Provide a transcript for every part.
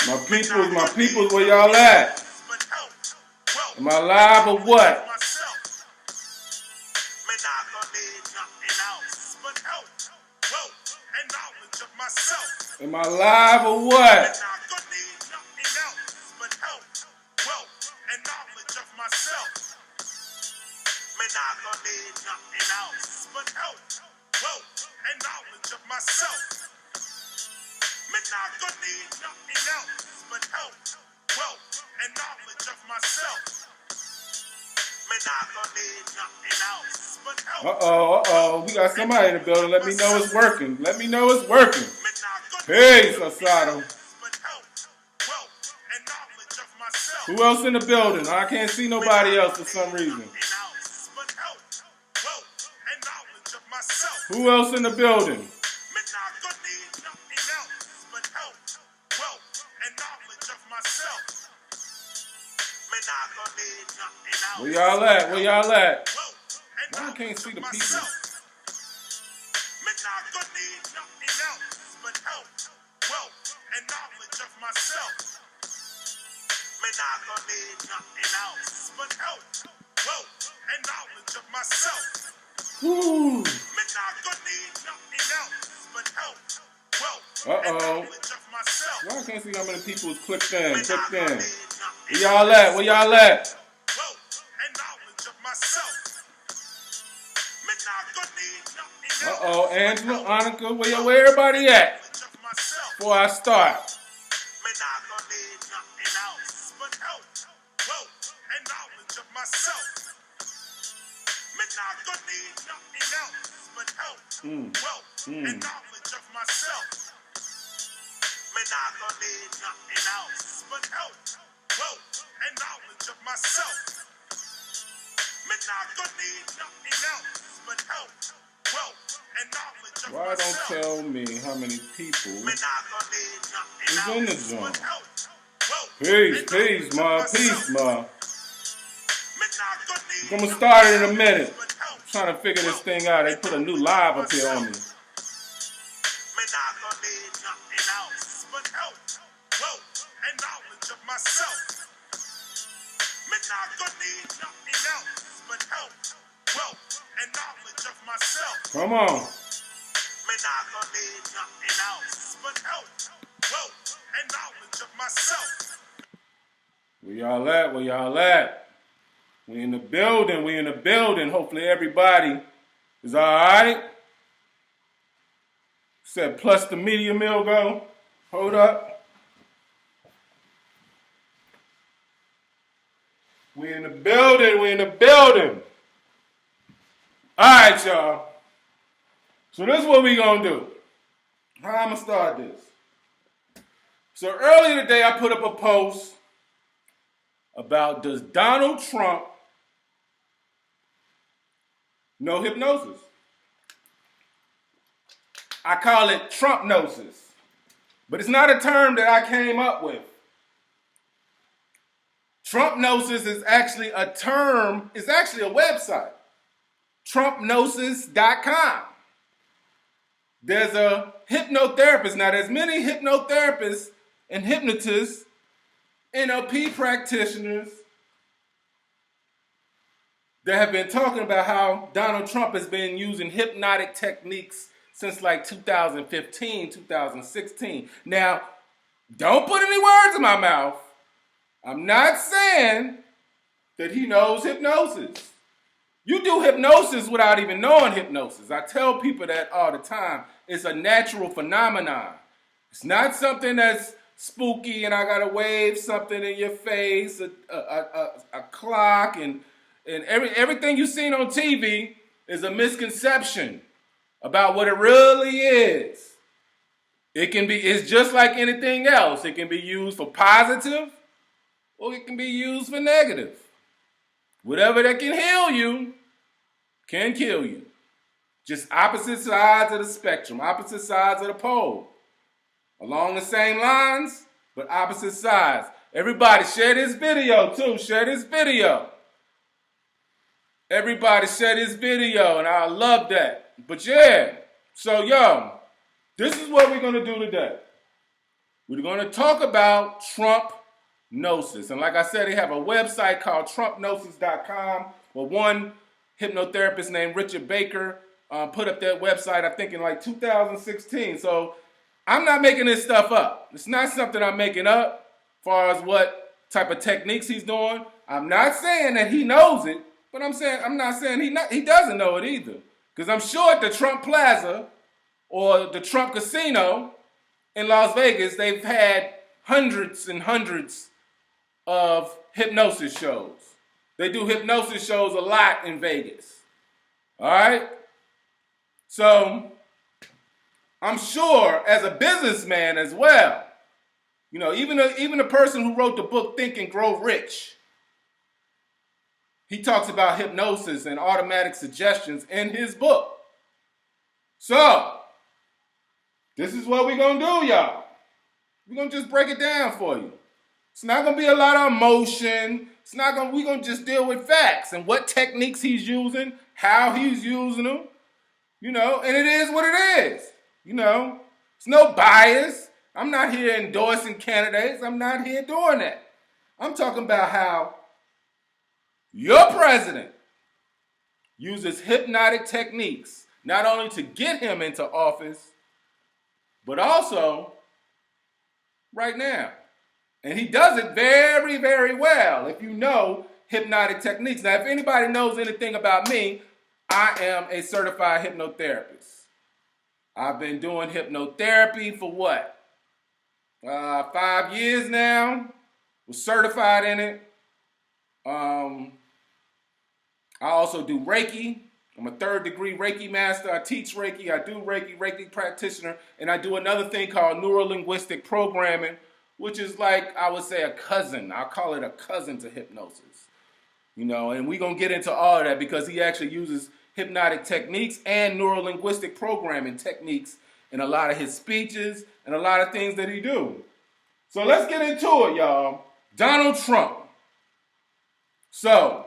My peoples, where y'all at? Am I live or what? Am I live or what? Uh-oh. We got somebody in the building. Let me know it's working. Peace, Asado. Who else in the building? I can't see nobody else for some reason. Who else in the building? Where y'all at? Why I can't see the people? Woo. Uh-oh. Why I can't see how many people is clicked in? Where y'all at? Uh-oh, Angela, Annika, where everybody at? Before I start. Why don't tell me how many people is in the zone? Peace, ma. I'm gonna start it in a minute. I'm trying to figure this thing out. They put a new live up here on me. Come on. Where y'all at? We in the building. Hopefully everybody is all right. Said plus the media mill go. Hold up. We in the building. All right, y'all. So this is what we gonna do. How I'm gonna start this. So earlier today, I put up a post about does Donald Trump know hypnosis? I call it Trumpnosis, but it's not a term that I came up with. Trumpnosis is actually a term, it's actually a website, Trumpnosis.com. There's a hypnotherapist. Now, there's many hypnotherapists and hypnotists, NLP practitioners that have been talking about how Donald Trump has been using hypnotic techniques since like 2015, 2016. Now, don't put any words in my mouth. I'm not saying that he knows hypnosis. You do hypnosis without even knowing hypnosis. I tell people that all the time. It's a natural phenomenon. It's not something that's spooky and I gotta wave something in your face, a clock, and everything you've seen on TV is a misconception about what it really is. It's just like anything else. It can be used for positive or it can be used for negative. Whatever that can heal you can kill you. Just opposite sides of the spectrum, opposite sides of the pole. Along the same lines, but opposite sides. Everybody share this video too. Everybody share this video, and I love that. But yeah, so yo, this is what we're gonna do today. We're going to talk about Trumpnosis. And like I said, they have a website called Trumpnosis.com where one hypnotherapist named Richard Baker put up that website, I think, in like 2016. So I'm not making this stuff up. It's not something I'm making up as far as what type of techniques he's doing. I'm not saying that he knows it, but I'm not saying he doesn't know it either. Because I'm sure at the Trump Plaza or the Trump Casino in Las Vegas, they've had hundreds and hundreds of hypnosis shows. They do hypnosis shows a lot in Vegas. All right? So I'm sure as a businessman as well, you know, even the person who wrote the book Think and Grow Rich, he talks about hypnosis and automatic suggestions in his book. So, this is what we're going to do, y'all. We're going to just break it down for you. It's not going to be a lot of emotion. We're going to just deal with facts and what techniques he's using, how he's using them, you know, and it is what it is, you know. It's no bias. I'm not here endorsing candidates. I'm not here doing that. I'm talking about how your president uses hypnotic techniques not only to get him into office, but also right now. And he does it very, very well if you know hypnotic techniques. Now, if anybody knows anything about me, I am a certified hypnotherapist. I've been doing hypnotherapy for what? 5 years now. Was certified in it. I also do Reiki. I'm a 3rd degree Reiki master. I teach Reiki. I do Reiki practitioner. And I do another thing called neuro-linguistic programming, which is like, I would say, a cousin. I'll call it a cousin to hypnosis. You know, and we're going to get into all of that because he actually uses hypnotic techniques and neuro-linguistic programming techniques in a lot of his speeches and a lot of things that he do. So let's get into it, y'all. Donald Trump. So,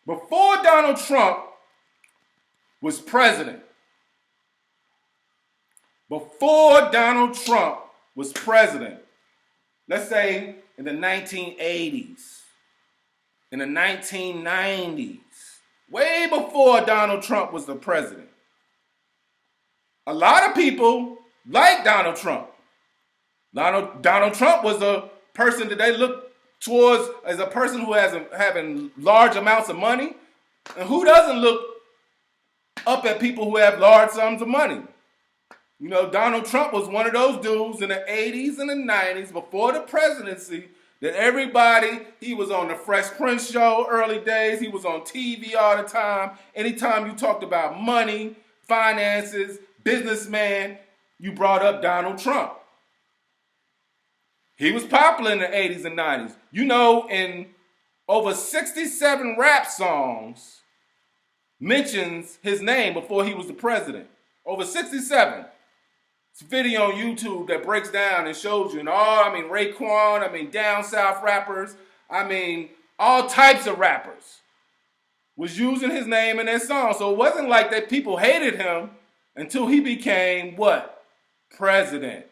before Donald Trump was president, let's say in the 1980s, in the 1990s, way before Donald Trump was the president, a lot of people like Donald Trump. Donald Trump was a person that they look towards as a person who has having large amounts of money. And who doesn't look up at people who have large sums of money? You know, Donald Trump was one of those dudes in the 80s and the 90s before the presidency that he was on the Fresh Prince show early days. He was on TV all the time. Anytime you talked about money, finances, businessman, you brought up Donald Trump. He was popular in the 80s and 90s. You know, in over 67 rap songs mentions his name before he was the president. Over 67. It's a video on YouTube that breaks down and shows you. And Raekwon, down south rappers, all types of rappers was using his name in their song. So it wasn't like that people hated him until he became what? President.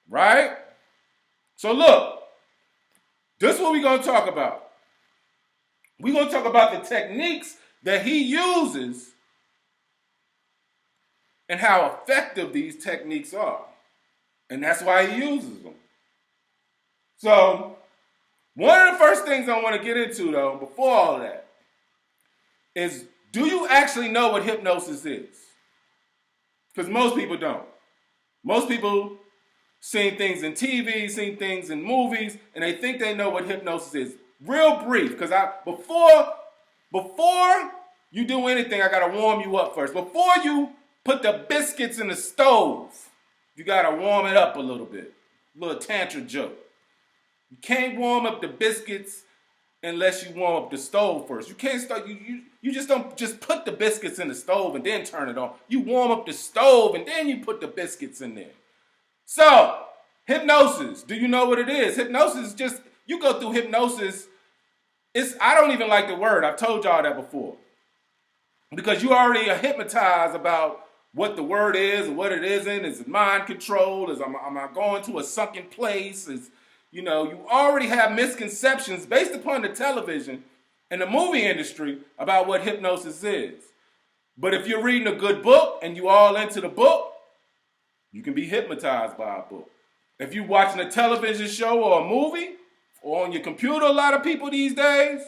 Right? So look, this is what we're going to talk about. We're going to talk about the techniques that he uses and how effective these techniques are. And that's why he uses them. So, one of the first things I want to get into, though, before all of that, is do you actually know what hypnosis is? Because most people don't. Most people seen things in TV, seen things in movies, and they think they know what hypnosis is. Real brief, because before you do anything, I got to warm you up first. Before you put the biscuits in the stove, you got to warm it up a little bit. A little tantra joke. You can't warm up the biscuits unless you warm up the stove first. You can't start, you just don't just put the biscuits in the stove and then turn it on. You warm up the stove and then you put the biscuits in there. So, hypnosis, do you know what it is? Hypnosis is just, you go through hypnosis, I don't even like the word, I've told y'all that before. Because you already are hypnotized about what the word is or what it isn't. Is it mind control? Am I going to a sunken place? You already have misconceptions based upon the television and the movie industry about what hypnosis is. But if you're reading a good book and you all into the book, you can be hypnotized by a book. If you're watching a television show or a movie, or on your computer, a lot of people these days,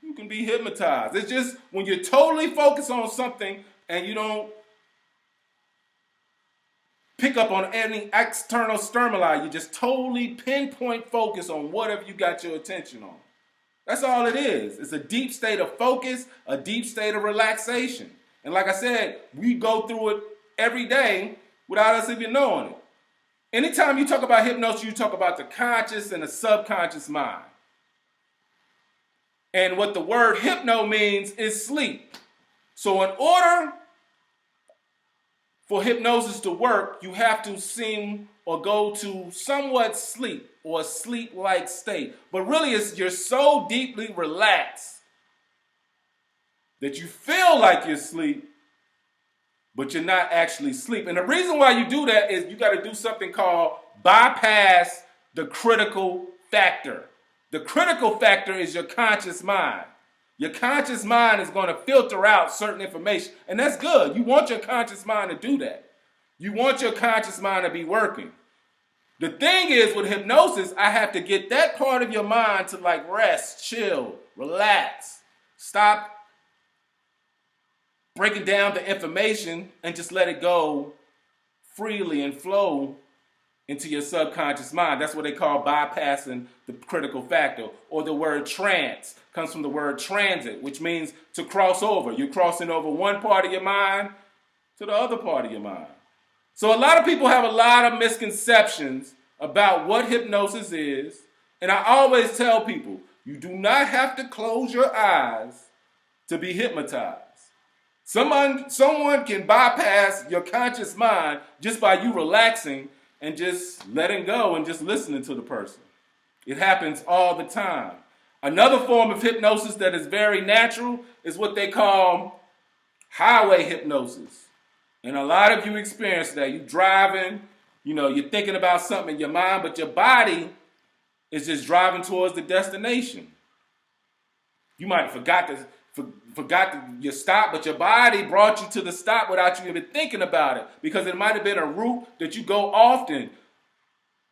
you can be hypnotized. It's just when you're totally focused on something and you don't pick up on any external stimuli, you just totally pinpoint focus on whatever you got your attention on. That's all it is. It's a deep state of focus, a deep state of relaxation. And like I said, we go through it every day without us even knowing it. Anytime you talk about hypnosis, you talk about the conscious and the subconscious mind. And what the word hypno means is sleep. So in order for hypnosis to work, you have to seem or go to somewhat sleep or a sleep-like state. But really, you're so deeply relaxed that you feel like you're asleep, but you're not actually asleep. And the reason why you do that is you got to do something called bypass the critical factor. The critical factor is your conscious mind. Your conscious mind is going to filter out certain information, and that's good. You want your conscious mind to do that. You want your conscious mind to be working. The thing is, with hypnosis, I have to get that part of your mind to like rest, chill, relax, stop breaking down the information and just let it go freely and flow into your subconscious mind. That's what they call bypassing the critical factor. Or the word trance comes from the word transit, which means to cross over. You're crossing over one part of your mind to the other part of your mind. So a lot of people have a lot of misconceptions about what hypnosis is. And I always tell people, you do not have to close your eyes to be hypnotized. Someone can bypass your conscious mind just by you relaxing and just letting go and just listening to the person. It happens all the time. Another form of hypnosis that is very natural is what they call highway hypnosis. And a lot of you experience that. You're driving, you're thinking about something in your mind, but your body is just driving towards the destination. You might have forgot your stop, but your body brought you to the stop without you even thinking about it, because it might have been a route that you go often.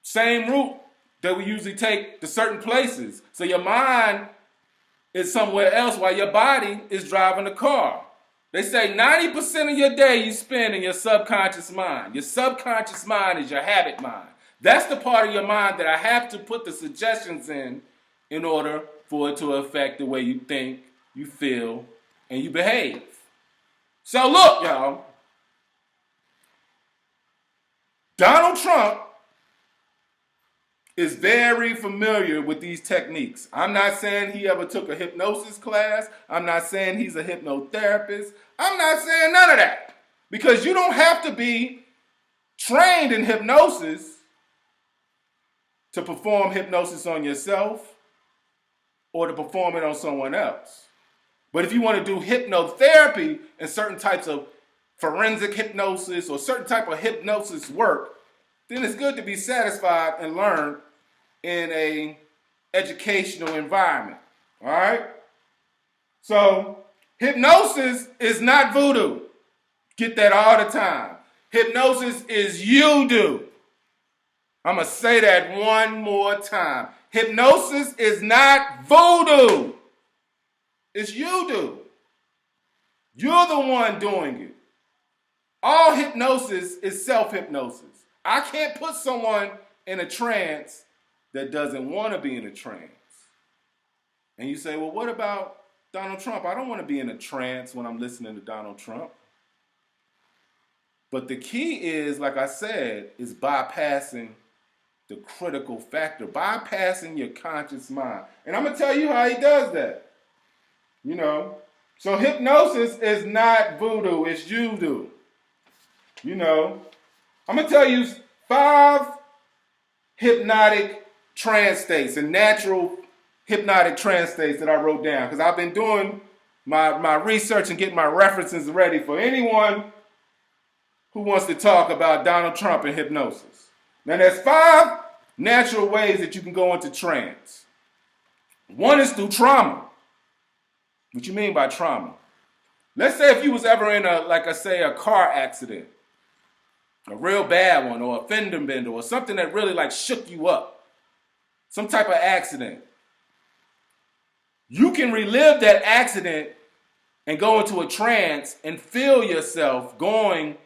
Same route that we usually take to certain places. So your mind is somewhere else while your body is driving the car. They say 90% of your day you spend in your subconscious mind. Your subconscious mind is your habit mind. That's the part of your mind that I have to put the suggestions in order for it to affect the way you think, you feel, and you behave. So look, y'all. Donald Trump is very familiar with these techniques. I'm not saying he ever took a hypnosis class. I'm not saying he's a hypnotherapist. I'm not saying none of that. Because you don't have to be trained in hypnosis to perform hypnosis on yourself or to perform it on someone else. But if you want to do hypnotherapy and certain types of forensic hypnosis or certain type of hypnosis work, then it's good to be satisfied and learn in a educational environment. All right? So, hypnosis is not voodoo. Get that all the time. Hypnosis is you do. I'm going to say that one more time. Hypnosis is not voodoo. It's you do. You're the one doing it. All hypnosis is self-hypnosis. I can't put someone in a trance that doesn't want to be in a trance. And you say, well, what about Donald Trump? I don't want to be in a trance when I'm listening to Donald Trump. But the key is, like I said, is bypassing the critical factor, bypassing your conscious mind. And I'm going to tell you how he does that. So hypnosis is not voodoo, it's you do. I'm going to tell you 5 hypnotic trance states and natural hypnotic trance states that I wrote down, because I've been doing my research and getting my references ready for anyone who wants to talk about Donald Trump and hypnosis. Now, there's 5 natural ways that you can go into trance. One is through trauma. What you mean by trauma? Let's say if you was ever in a car accident, a real bad one, or a fender bender, or something that really like shook you up, some type of accident. You can relive that accident and go into a trance and feel yourself going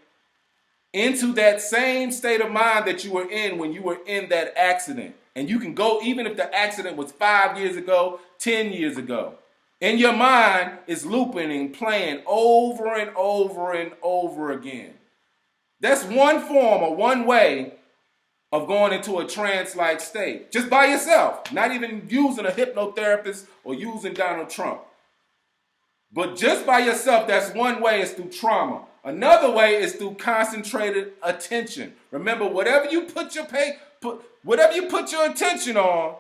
into that same state of mind that you were in when you were in that accident. And you can go even if the accident was 5 years ago, 10 years ago. In your mind, it's looping and playing over and over and over again. That's one form or one way of going into a trance-like state. Just by yourself, not even using a hypnotherapist or using Donald Trump. But just by yourself, that's one way, is through trauma. Another way is through concentrated attention. Remember, whatever you put your attention on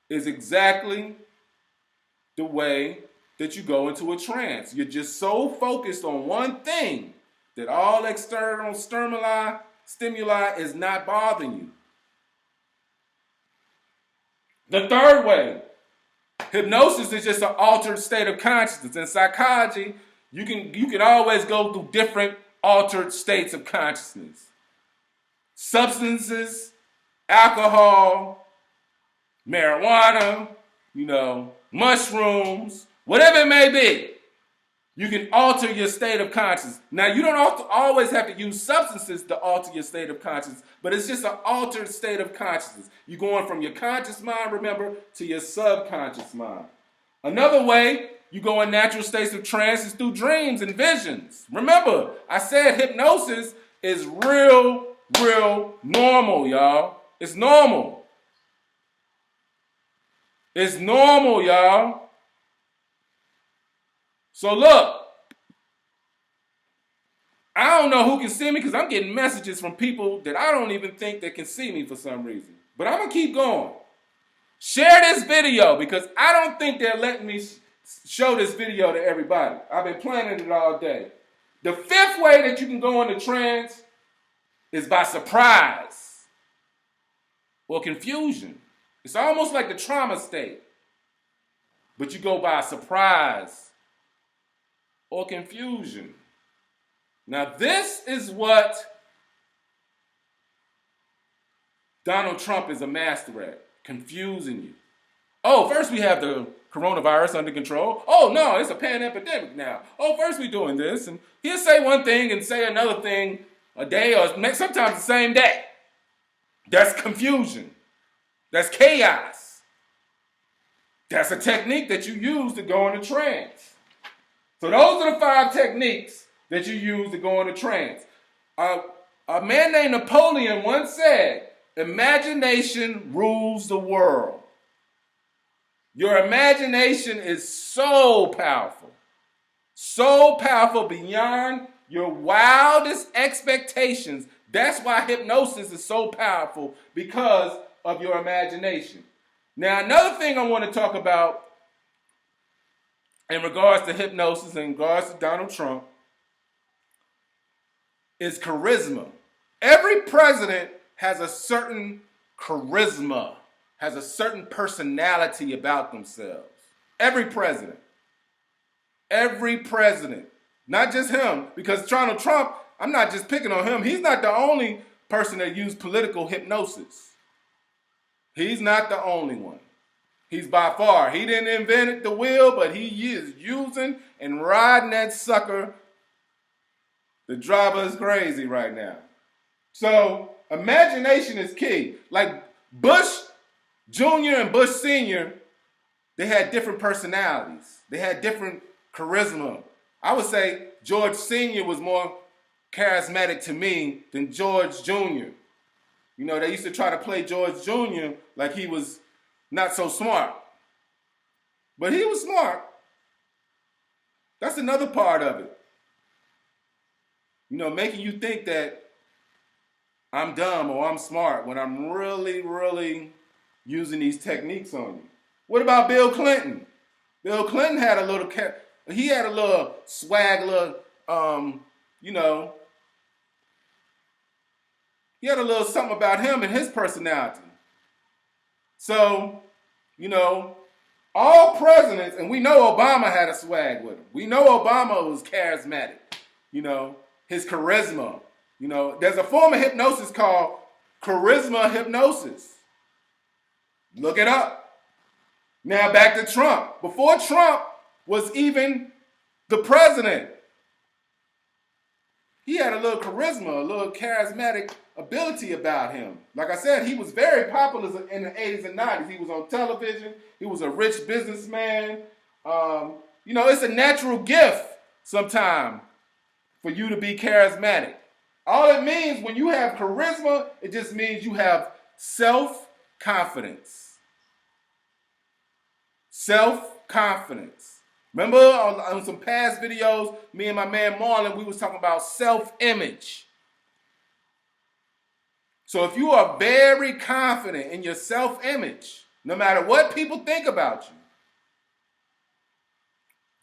is exactly the way that you go into a trance. You're just so focused on one thing that all external stimuli is not bothering you. The third way, hypnosis is just an altered state of consciousness. In psychology, you can always go through different altered states of consciousness. Substances, alcohol, marijuana, mushrooms, whatever it may be. You can alter your state of consciousness. Now, you don't always have to use substances to alter your state of consciousness, but it's just an altered state of consciousness. You're going from your conscious mind, remember, to your subconscious mind. Another way you go in natural states of trance is through dreams and visions. Remember, I said hypnosis is real normal, y'all. It's normal. It's normal, y'all. So look, I don't know who can see me because I'm getting messages from people that I don't even think that can see me for some reason. But I'm going to keep going. Share this video because I don't think they're letting me show this video to everybody. I've been planning it all day. The 5th way that you can go into trance is by surprise or confusion. It's almost like the trauma state, but you go by surprise or confusion. Now, this is what Donald Trump is a master at, confusing you. Oh, first we have the coronavirus under control. Oh, no, it's a pan-epidemic now. Oh, first we're doing this. And he'll say one thing and say another thing a day or sometimes the same day. That's confusion. That's chaos. That's a technique that you use to go into trance. So those are the 5 techniques that you use to go into trance. A man named Napoleon once said, imagination rules the world. Your imagination is so powerful beyond your wildest expectations. That's why hypnosis is so powerful, because of your imagination. Now, another thing I want to talk about in regards to hypnosis, in regards to Donald Trump, is charisma. Every president has a certain charisma, has a certain personality about themselves. Every president. Not just him, because Donald Trump, I'm not just picking on him. He's not the only person that used political hypnosis. He's not the only one. He's by far. He didn't invent the wheel, but he is using and riding that sucker. The driver is crazy right now. So imagination is key. Like Bush Jr. and Bush Sr., they had different personalities. They had different charisma. I would say George Sr. was more charismatic to me than George Jr. They used to try to play George Jr. like he was not so smart. But he was smart. That's another part of it. Making you think that I'm dumb or I'm smart when I'm really using these techniques on you. What about Bill Clinton? Bill Clinton had a little swag, you know, he had a little something about him and his personality. So, you know, all presidents, and we know Obama had a swag with him. We know Obama was charismatic, you know, his charisma. You know, there's a form of hypnosis called charisma hypnosis. Look it up. Now back to Trump. Before Trump was even the president, he had a little charisma, a little charismatic ability about him. Like I said, he was very popular in the 80s and 90s. He was on television. He was a rich businessman. You know, it's a natural gift sometimes for you to be charismatic. All it means when you have charisma, it just means you have self-confidence. Self-confidence. Remember on some past videos, me and my man Marlon, we was talking about self-image. So if you are very confident in your self-image, no matter what people think about you,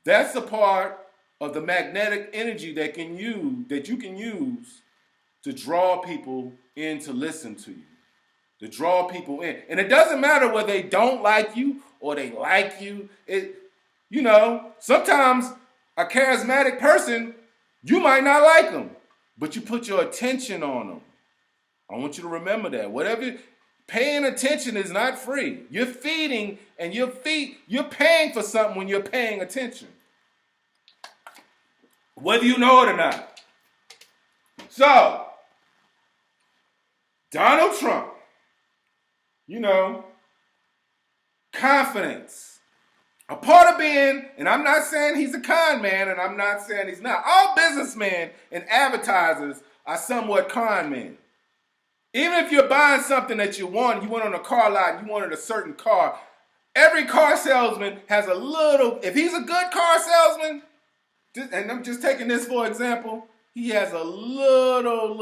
that's a part of the magnetic energy that you can use to draw people in to listen to you, to draw people in. And it doesn't matter whether they don't like you or they like you. You know, sometimes a charismatic person, you might not like them, but you put your attention on them. I want you to remember that. Paying attention is not free. You're feeding and you're paying for something when you're paying attention. Whether you know it or not. So, Donald Trump, you know, confidence. A part of being, and I'm not saying he's a con man, and I'm not saying he's not. All businessmen and advertisers are somewhat con men. Even if you're buying something that you went on a car lot, you wanted a certain car. Every car salesman has a little, if he's a good car salesman, and I'm just taking this for example, he has a little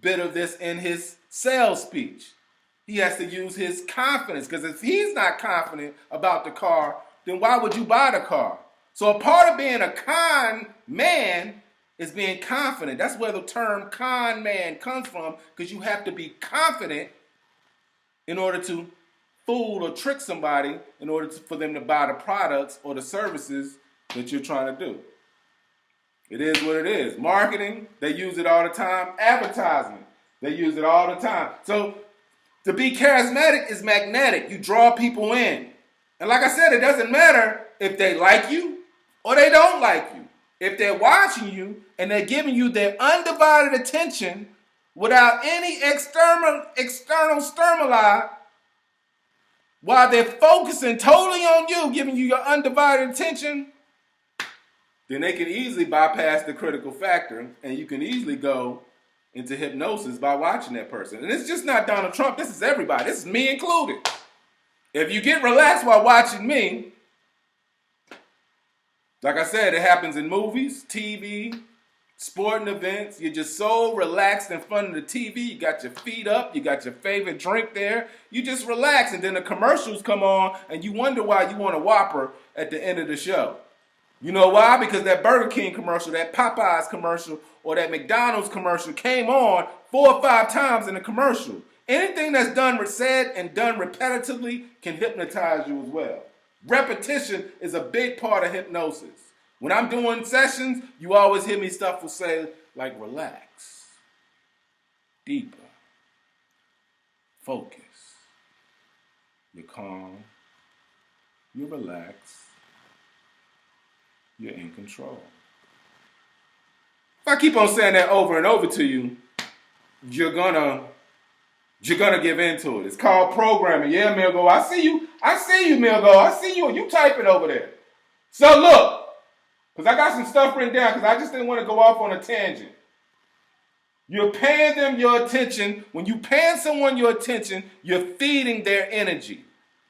bit of this in his sales speech. He has to use his confidence, because if he's not confident about the car, then why would you buy the car? So a part of being a con man is being confident. That's where the term con man comes from, because you have to be confident in order to fool or trick somebody in order for them to buy the products or the services that you're trying to do. It is what it is. Marketing, they use it all the time. Advertising, they use it all the time. So to be charismatic is magnetic. You draw people in. And like I said, it doesn't matter if they like you or they don't like you. If they're watching you and they're giving you their undivided attention without any external stimuli, while they're focusing totally on you, giving you your undivided attention, then they can easily bypass the critical factor, and you can easily go into hypnosis by watching that person. And it's just not Donald Trump. This is everybody. This is me included. If you get relaxed while watching me, like I said, it happens in movies, TV, sporting events. You're just so relaxed in front of the TV. You got your feet up. You got your favorite drink there. You just relax, and then the commercials come on, and you wonder why you want a Whopper at the end of the show. You know why? Because that Burger King commercial, that Popeyes commercial, or that McDonald's commercial came on 4 or 5 times in the commercial. Anything that's said and done repetitively can hypnotize you as well. Repetition is a big part of hypnosis. When I'm doing sessions, you always hear me stuff will say like relax, deeper, focus. You're calm, you're relaxed, you're in control. If I keep on saying that over and over to you, you're gonna give into it. It's called programming. Yeah, Milgo, I see you, Milgo. I see you. You typing over there. So look, because I got some stuff written down because I just didn't want to go off on a tangent. You're paying them your attention. When you paying someone your attention, you're feeding their energy.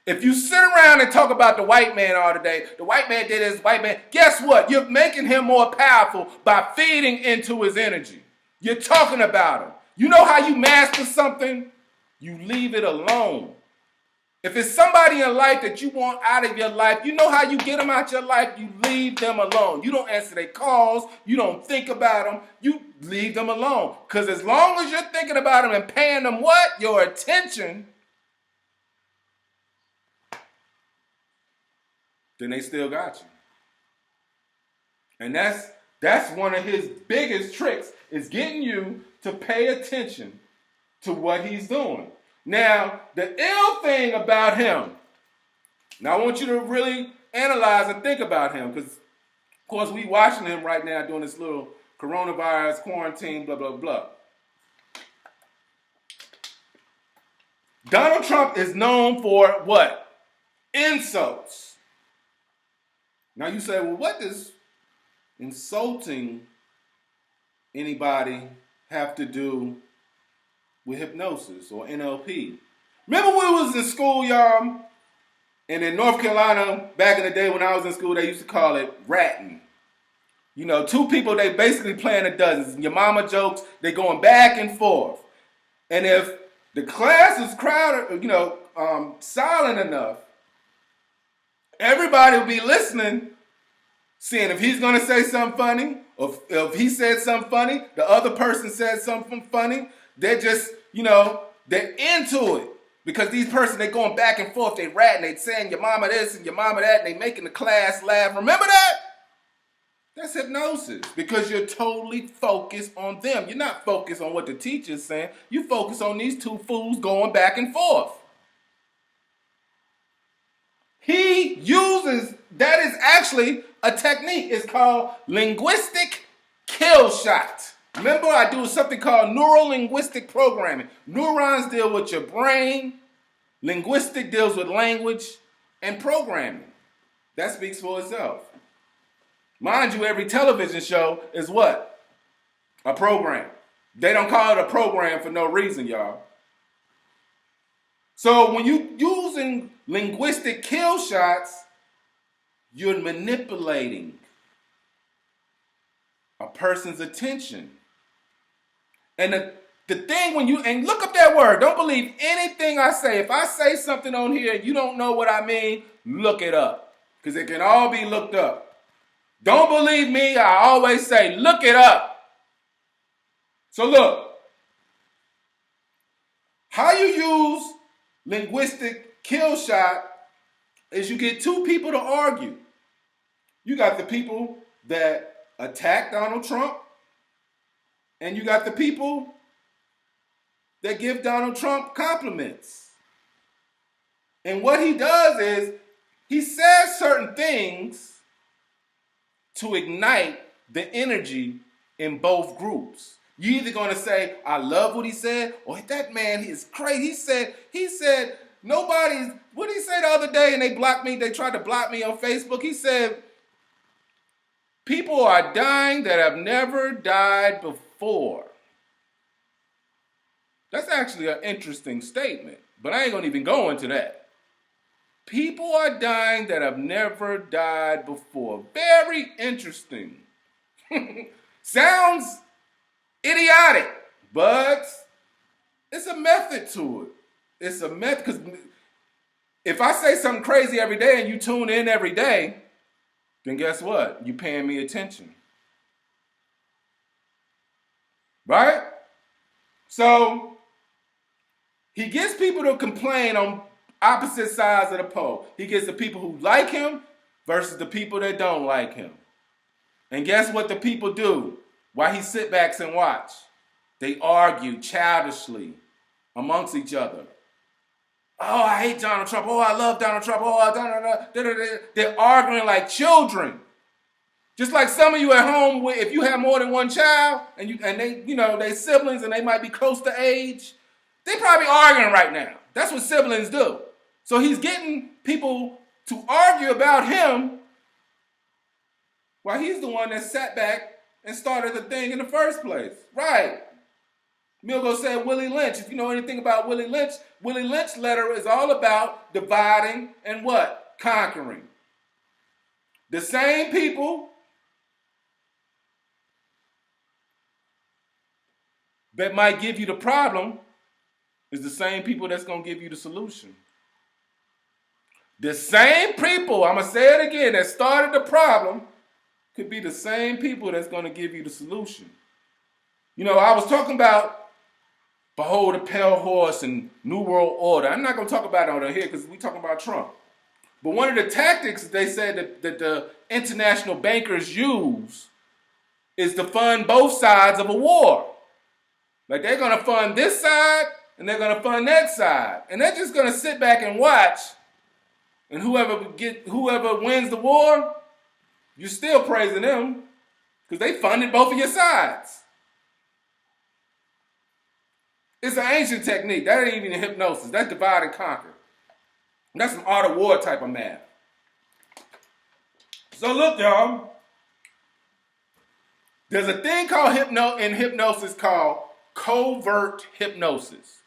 If you sit around and talk about the white man all day, the white man did this, white man, guess what? You're making him more powerful by feeding into his energy. You're talking about him. You know how you master something? You leave it alone. If it's somebody in life that you want out of your life, you know how you get them out your life? You leave them alone. You don't answer their calls. You don't think about them. You leave them alone. Because as long as you're thinking about them and paying them what? Your attention, then they still got you. And that's one of his biggest tricks, is getting you to pay attention to what he's doing. Now, the ill thing about him, now I want you to really analyze and think about him, because, of course, we watching him right now doing this little coronavirus quarantine, blah, blah, blah. Donald Trump is known for what? Insults. Now you say, well, what does insulting anybody have to do with hypnosis or NLP? Remember when we was in school, y'all? And in North Carolina, back in the day when I was in school, they used to call it ratting. You know, two people, they basically playing a dozen. Your mama jokes, they going back and forth. And if the class is crowded, silent enough, everybody will be listening, seeing if he's going to say something funny, or if he said something funny, the other person said something funny. They're just, they're into it. Because these persons, they going back and forth, they ratting, they saying your mama this and your mama that, and they making the class laugh. Remember that? That's hypnosis, because you're totally focused on them. You're not focused on what the teacher's saying. You focus on these two fools going back and forth. He uses, that is actually a technique. It's called linguistic kill shot. Remember, I do something called neuro-linguistic programming. Neurons deal with your brain. Linguistic deals with language and programming. That speaks for itself. Mind you, every television show is what? A program. They don't call it a program for no reason, y'all. So when you're using linguistic kill shots, you're manipulating a person's attention. And the thing when and look up that word, don't believe anything I say. If I say something on here and you don't know what I mean, look it up. Because it can all be looked up. Don't believe me, I always say, look it up. So look, how you use linguistic kill shot is you get two people to argue. You got the people that attack Donald Trump, and you got the people that give Donald Trump compliments. And what he does is he says certain things to ignite the energy in both groups. You're either going to say, I love what he said, or that man is crazy. He said, nobody's, what did he say the other day? And they tried to block me on Facebook. He said, people are dying that have never died before. That's actually an interesting statement, but I ain't going to even go into that. People are dying that have never died before. Very interesting. Sounds idiotic, but it's a method to it. It's a method, because if I say something crazy every day and you tune in every day, then guess what? You're paying me attention. Right? So he gets people to complain on opposite sides of the pole. He gets the people who like him versus the people that don't like him. And guess what the people do while he sit back and watch? They argue childishly amongst each other. Oh, I hate Donald Trump. Oh, I love Donald Trump. Oh, they're arguing like children. Just like some of you at home, if you have more than one child and they siblings and they might be close to age, they probably arguing right now. That's what siblings do. So he's getting people to argue about him while he's the one that sat back and started the thing in the first place. Right. Milgo said Willie Lynch. If you know anything about Willie Lynch's letter is all about dividing and what? Conquering. The same people that might give you the problem is the same people that's going to give you the solution. The same people, I'm going to say it again, that started the problem could be the same people that's going to give you the solution. You know, I was talking about Behold the Pale Horse and New World Order. I'm not going to talk about it on here because we're talking about Trump. But one of the tactics they said that the international bankers use is to fund both sides of a war. Like they're going to fund this side and they're going to fund that side. And they're just going to sit back and watch. And whoever wins the war, you're still praising them because they funded both of your sides. It's an ancient technique. That ain't even hypnosis. That's divide and conquer. That's some art of war type of math. So look, y'all. There's a thing called in hypnosis called covert hypnosis.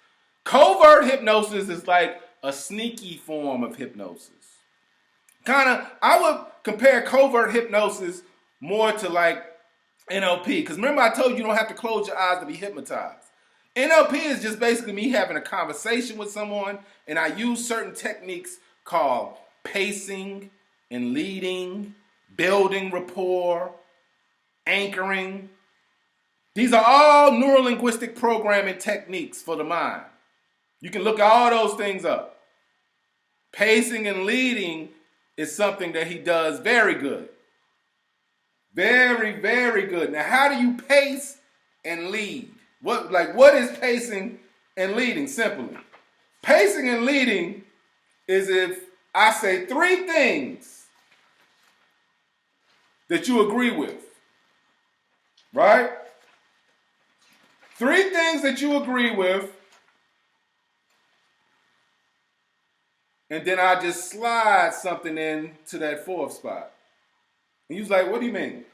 Covert hypnosis is like a sneaky form of hypnosis. I would compare covert hypnosis more to like NLP. Because remember I told you don't have to close your eyes to be hypnotized. NLP is just basically me having a conversation with someone, and I use certain techniques called pacing and leading, building rapport, anchoring. These are all neurolinguistic programming techniques for the mind. You can look all those things up. Pacing and leading is something that he does very good. Very, very good. Now, how do you pace and lead? What is pacing and leading? Simply, pacing and leading is if I say three things that you agree with, right? Three things that you agree with, and then I just slide something in to that fourth spot. And you're like, what do you mean?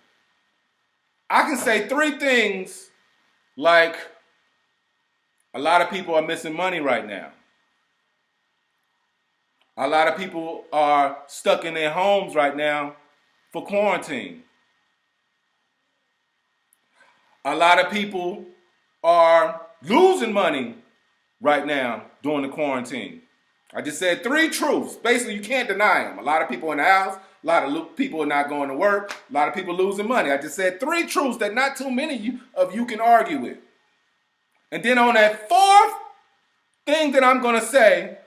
I can say three things like a lot of people are missing money right now. A lot of people are stuck in their homes right now for quarantine. A lot of people are losing money right now during the quarantine. I just said three truths. Basically, you can't deny them. A lot of people in the house, a lot of people are not going to work, a lot of people losing money. I just said three truths that not too many of you can argue with. And then on that fourth thing that I'm going to say,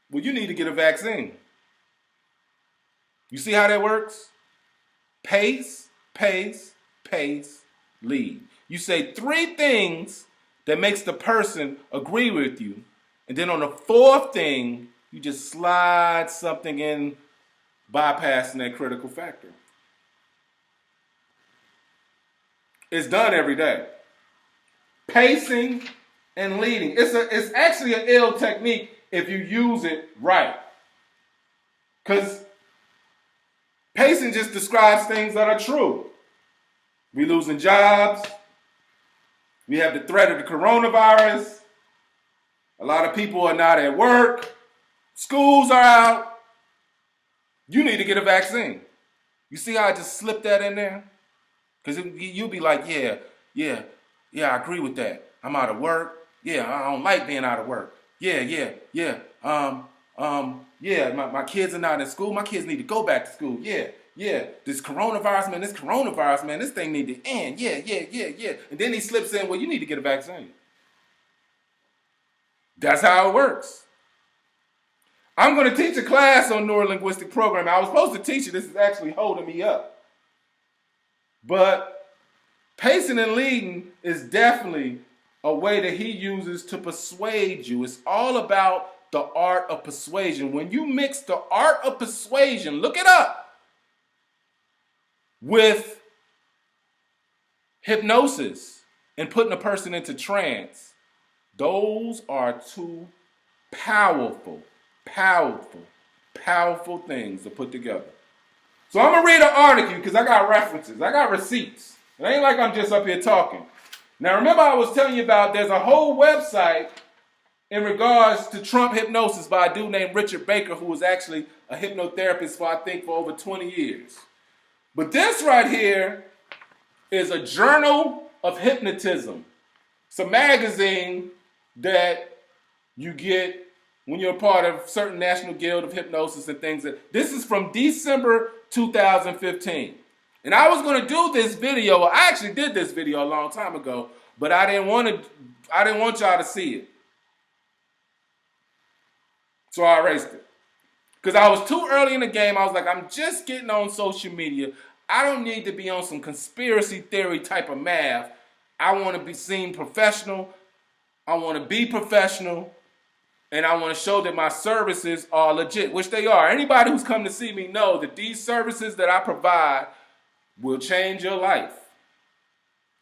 well, you need to get a vaccine. You see how that works? Pace, pace, pace, lead. You say three things that makes the person agree with you. And then on the fourth thing, you just slide something in, bypassing that critical factor. It's done every day. Pacing and leading. It's actually an ill technique if you use it right. Because pacing just describes things that are true. We losing jobs. We have the threat of the coronavirus. A lot of people are not at work. Schools are out. You need to get a vaccine. You see how I just slipped that in there? Because you'll be like, yeah, I agree with that. I'm out of work. Yeah, I don't like being out of work. Yeah. My kids are not in school. My kids need to go back to school. Yeah. This coronavirus, man, this thing need to end. Yeah. And then he slips in, well, you need to get a vaccine. That's how it works. I'm going to teach a class on neurolinguistic programming. I was supposed to teach it. This is actually holding me up. But pacing and leading is definitely a way that he uses to persuade you. It's all about the art of persuasion. When you mix the art of persuasion, look it up, with hypnosis and putting a person into trance, those are two powerful things to put together. So I'm going to read an article because I got references. I got receipts. It ain't like I'm just up here talking. Now, remember I was telling you about there's a whole website in regards to Trump hypnosis by a dude named Richard Baker, who was actually a hypnotherapist for over 20 years. But this right here is a journal of hypnotism. It's a magazine that you get when you're a part of certain National Guild of Hypnosis and things. This is from December 2015. And I was going to do this video. I actually did this video a long time ago, but I didn't want y'all to see it. So I erased it. Because I was too early in the game. I was like, I'm just getting on social media. I don't need to be on some conspiracy theory type of math. I want to be seen professional. I want to be professional. And I want to show that my services are legit, which they are. Anybody who's come to see me know that these services that I provide will change your life.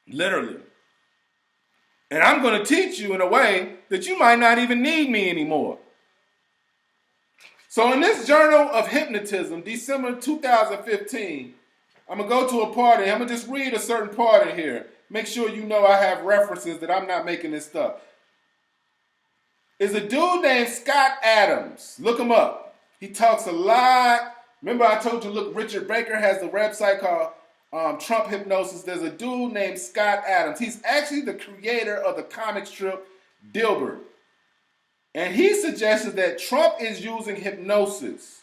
Literally. And I'm going to teach you in a way that you might not even need me anymore. So in this Journal of Hypnotism, December 2015, I'm going to go to a part. I'm going to just read a certain part in here. Make sure you know I have references, that I'm not making this stuff. Is a dude named Scott Adams. Look him up. He talks a lot. Remember I told you, look, Richard Baker has the website called Trump Hypnosis. There's a dude named Scott Adams. He's actually the creator of the comic strip Dilbert. And he suggested that Trump is using hypnosis.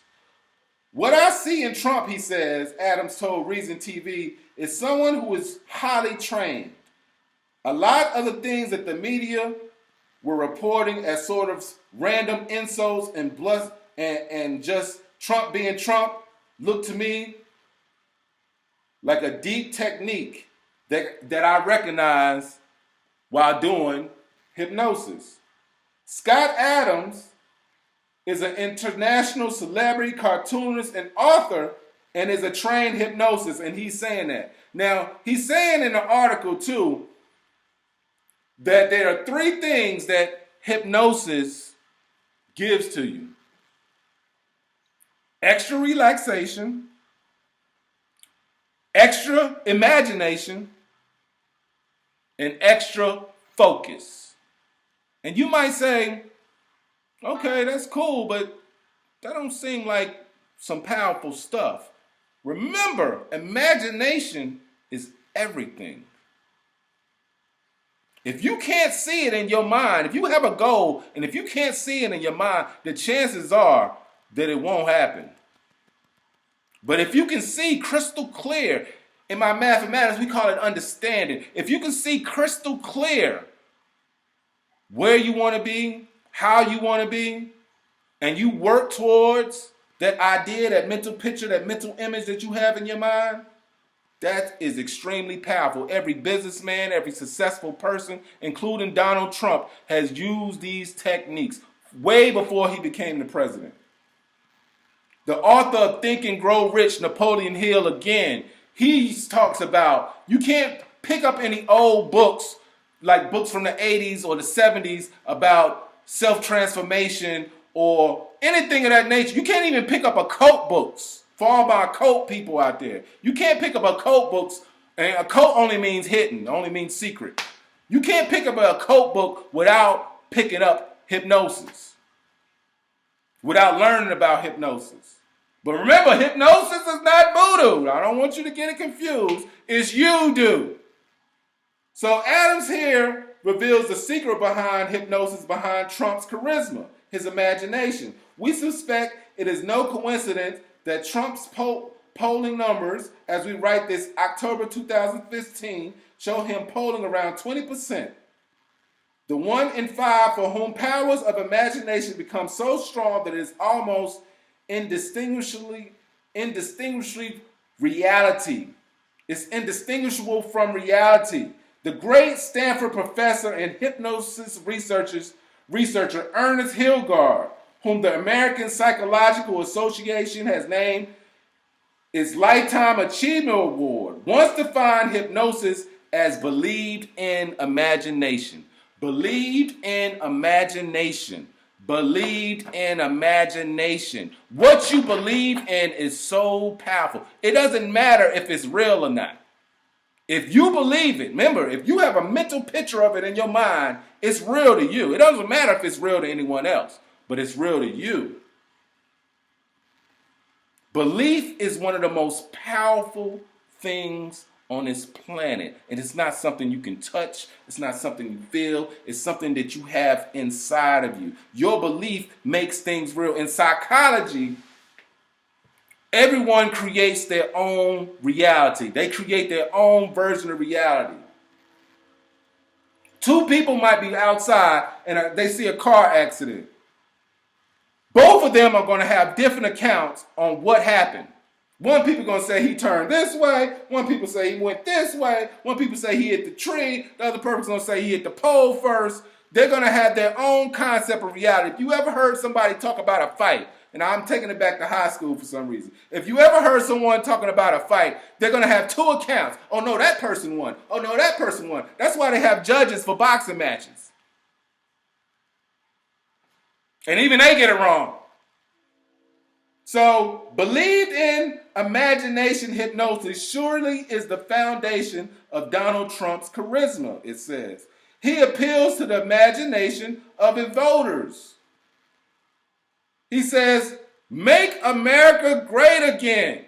What I see in Trump, he says, Adams told Reason TV, is someone who is highly trained. A lot of the things that the media were reporting as sort of random insults and just Trump being Trump look to me like a deep technique that I recognize while doing hypnosis. Scott Adams is an international celebrity, cartoonist, and author, and is a trained hypnosis, and he's saying that. Now, he's saying in the article, too, that there are 3 things that hypnosis gives to you. Extra relaxation, extra imagination, and extra focus. And you might say, okay, that's cool, but that don't seem like some powerful stuff. Remember, imagination is everything. If you can't see it in your mind, if you have a goal, and if you can't see it in your mind, the chances are that it won't happen. But if you can see crystal clear, in my mathematics, we call it understanding. If you can see crystal clear where you want to be, how you want to be, and you work towards that idea, that mental picture, that mental image that you have in your mind, that is extremely powerful. Every businessman, every successful person, including Donald Trump, has used these techniques way before he became the president. The author of Think and Grow Rich, Napoleon Hill, again, he talks about you can't pick up any old books, like books from the 80s or the 70s about self-transformation or anything of that nature. You can't even pick up a cult books for all my cult people out there. You can't pick up a cult books, and a cult only means hidden, only means secret. You can't pick up a cult book without picking up hypnosis, without learning about hypnosis. But remember, hypnosis is not voodoo. I don't want you to get it confused. It's you do. So Adams here reveals the secret behind hypnosis, behind Trump's charisma, his imagination. We suspect it is no coincidence that Trump's polling numbers, as we write this October 2015, show him polling around 20%. The 1 in 5 for whom powers of imagination become so strong that it is almost indistinguishably reality. It's indistinguishable from reality. The great Stanford professor and hypnosis researcher Ernest Hilgard, whom the American Psychological Association has named its Lifetime Achievement Award, once defined hypnosis as believed in imagination. Believed in imagination. Believed in imagination. What you believe in is so powerful. It doesn't matter if it's real or not. If you believe it, remember, if you have a mental picture of it in your mind, it's real to you. It doesn't matter if it's real to anyone else, but it's real to you. Belief is one of the most powerful things on this planet. And it's not something you can touch. It's not something you feel. It's something that you have inside of you. Your belief makes things real. In psychology, everyone creates their own reality. They create their own version of reality. Two people might be outside and they see a car accident. Both of them are going to have different accounts on what happened. One people going to say he turned this way. One people say he went this way. One people say he hit the tree. The other person's going to say he hit the pole first. They're going to have their own concept of reality. If you ever heard somebody talk about a fight, and I'm taking it back to high school for some reason. If you ever heard someone talking about a fight, they're going to have two accounts. Oh, no, that person won. Oh, no, that person won. That's why they have judges for boxing matches. And even they get it wrong. So, believed in imagination hypnosis surely is the foundation of Donald Trump's charisma, it says. He appeals to the imagination of his voters. He says, make America great again.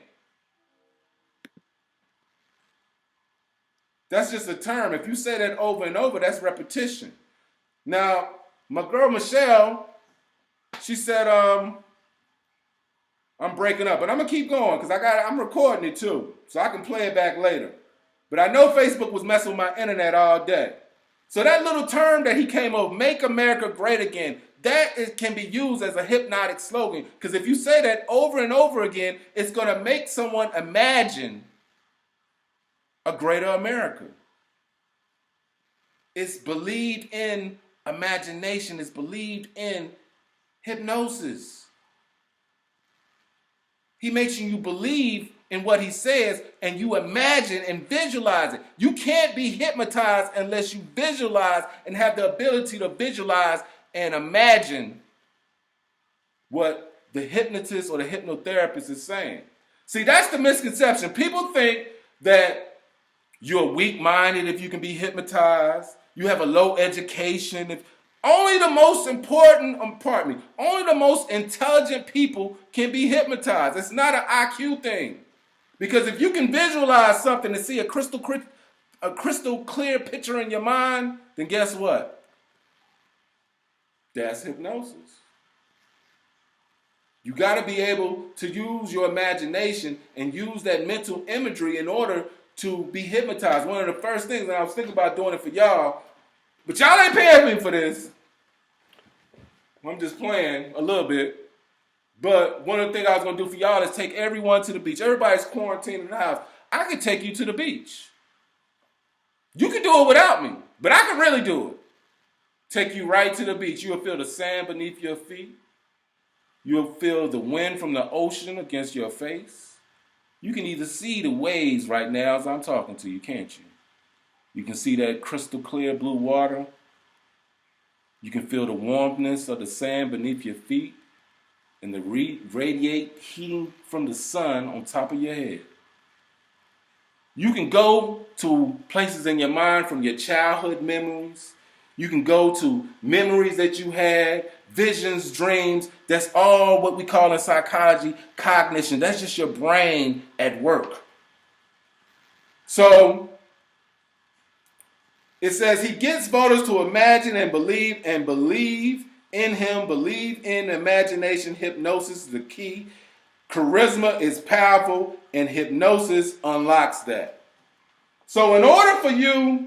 That's just a term. If you say that over and over, that's repetition. Now, my girl Michelle, she said, I'm breaking up, but I'm gonna keep going because I'm recording it too, so I can play it back later. But I know Facebook was messing with my internet all day. So that little term that he came up, make America great again, can be used as a hypnotic slogan. Because if you say that over and over again, it's gonna make someone imagine a greater America. It's believed in imagination, it's believed in hypnosis. He makes you believe in what he says and you imagine and visualize it. You can't be hypnotized unless you visualize and have the ability to visualize and imagine what the hypnotist or the hypnotherapist is saying. See, that's the misconception. People think that you're weak-minded if you can be hypnotized. You have a low education. Only the most only the most intelligent people can be hypnotized. It's not an IQ thing. Because if you can visualize something and see a crystal clear picture in your mind, then guess what? That's hypnosis. You got to be able to use your imagination and use that mental imagery in order to be hypnotized. One of the first things, and I was thinking about doing it for y'all, but y'all ain't paying me for this. I'm just playing a little bit. But one of the things I was going to do for y'all is take everyone to the beach. Everybody's quarantined in the house. I can take you to the beach. You can do it without me, but I can really do it. Take you right to the beach. You'll feel the sand beneath your feet. You'll feel the wind from the ocean against your face. You can either see the waves right now as I'm talking to you, can't you? You can see that crystal clear blue water. You can feel the warmness of the sand beneath your feet and the radiate heating from the sun on top of your head. You can go to places in your mind from your childhood memories. You can go to memories that you had, visions, dreams. That's all what we call in psychology cognition. That's just your brain at work. So it says he gets voters to imagine and believe in him. Believe in imagination. Hypnosis is the key. Charisma is powerful, and hypnosis unlocks that. So in order for you,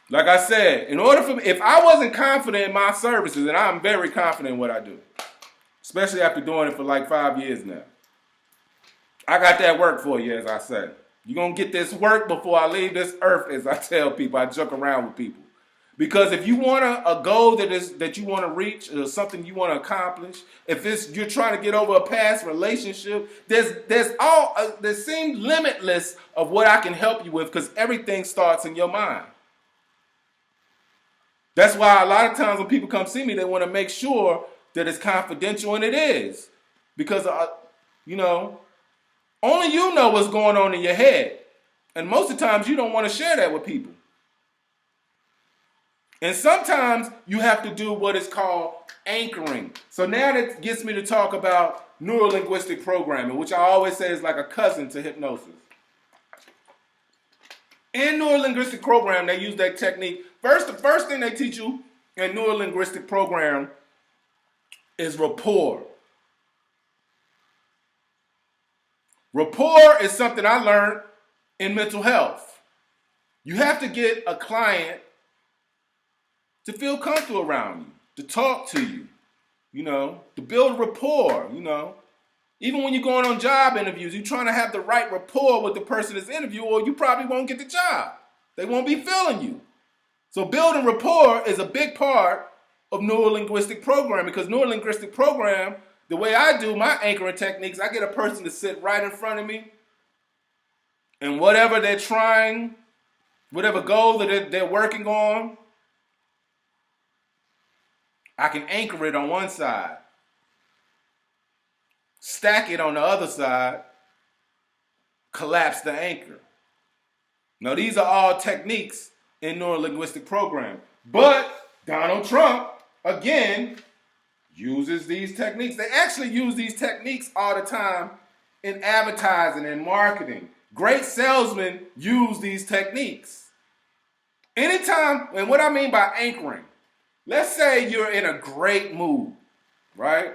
like I said, if I wasn't confident in my services, and I'm very confident in what I do, especially after doing it for like 5 years now, I got that work for you, as I say. You're going to get this work before I leave this earth, as I tell people. I joke around with people. Because if you want a goal that you want to reach, or something you want to accomplish, if you're trying to get over a past relationship, there seems limitless of what I can help you with, because everything starts in your mind. That's why a lot of times when people come see me, they want to make sure that it's confidential, and it is. Because, only you know what's going on in your head. And most of the times you don't want to share that with people. And sometimes you have to do what is called anchoring. So now that gets me to talk about neuro-linguistic programming, which I always say is like a cousin to hypnosis. In neuro-linguistic program, they use that technique. The first thing they teach you in neuro-linguistic program is rapport. Rapport is something I learned in mental health. You have to get a client to feel comfortable around you, to talk to you, to build rapport, Even when you're going on job interviews, you're trying to have the right rapport with the person that's interviewing, or you probably won't get the job. They won't be feeling you. So building rapport is a big part of neuro-linguistic programming, because neuro-linguistic program, the way I do my anchoring techniques, I get a person to sit right in front of me, and whatever they're trying, whatever goal that they're working on, I can anchor it on one side, stack it on the other side, collapse the anchor. Now, these are all techniques in neuro-linguistic programming. But Donald Trump, again, uses these techniques. They actually use these techniques all the time in advertising and marketing. Great salesmen use these techniques. Anytime, and what I mean by anchoring, let's say you're in a great mood, right?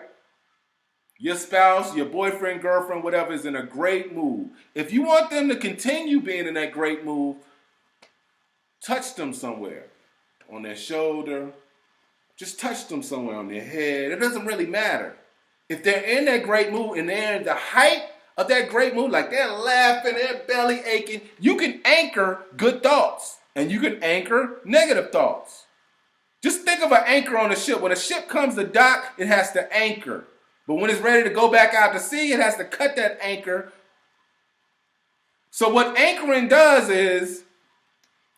Your spouse, your boyfriend, girlfriend, whatever, is in a great mood. If you want them to continue being in that great mood, touch them somewhere. On their shoulder. Just touch them somewhere on their head. It doesn't really matter. If they're in that great mood and they're in the height of that great mood, like they're laughing, their belly aching, you can anchor good thoughts. And you can anchor negative thoughts. Just think of an anchor on a ship. When a ship comes to dock, it has to anchor. But when it's ready to go back out to sea, it has to cut that anchor. So what anchoring does is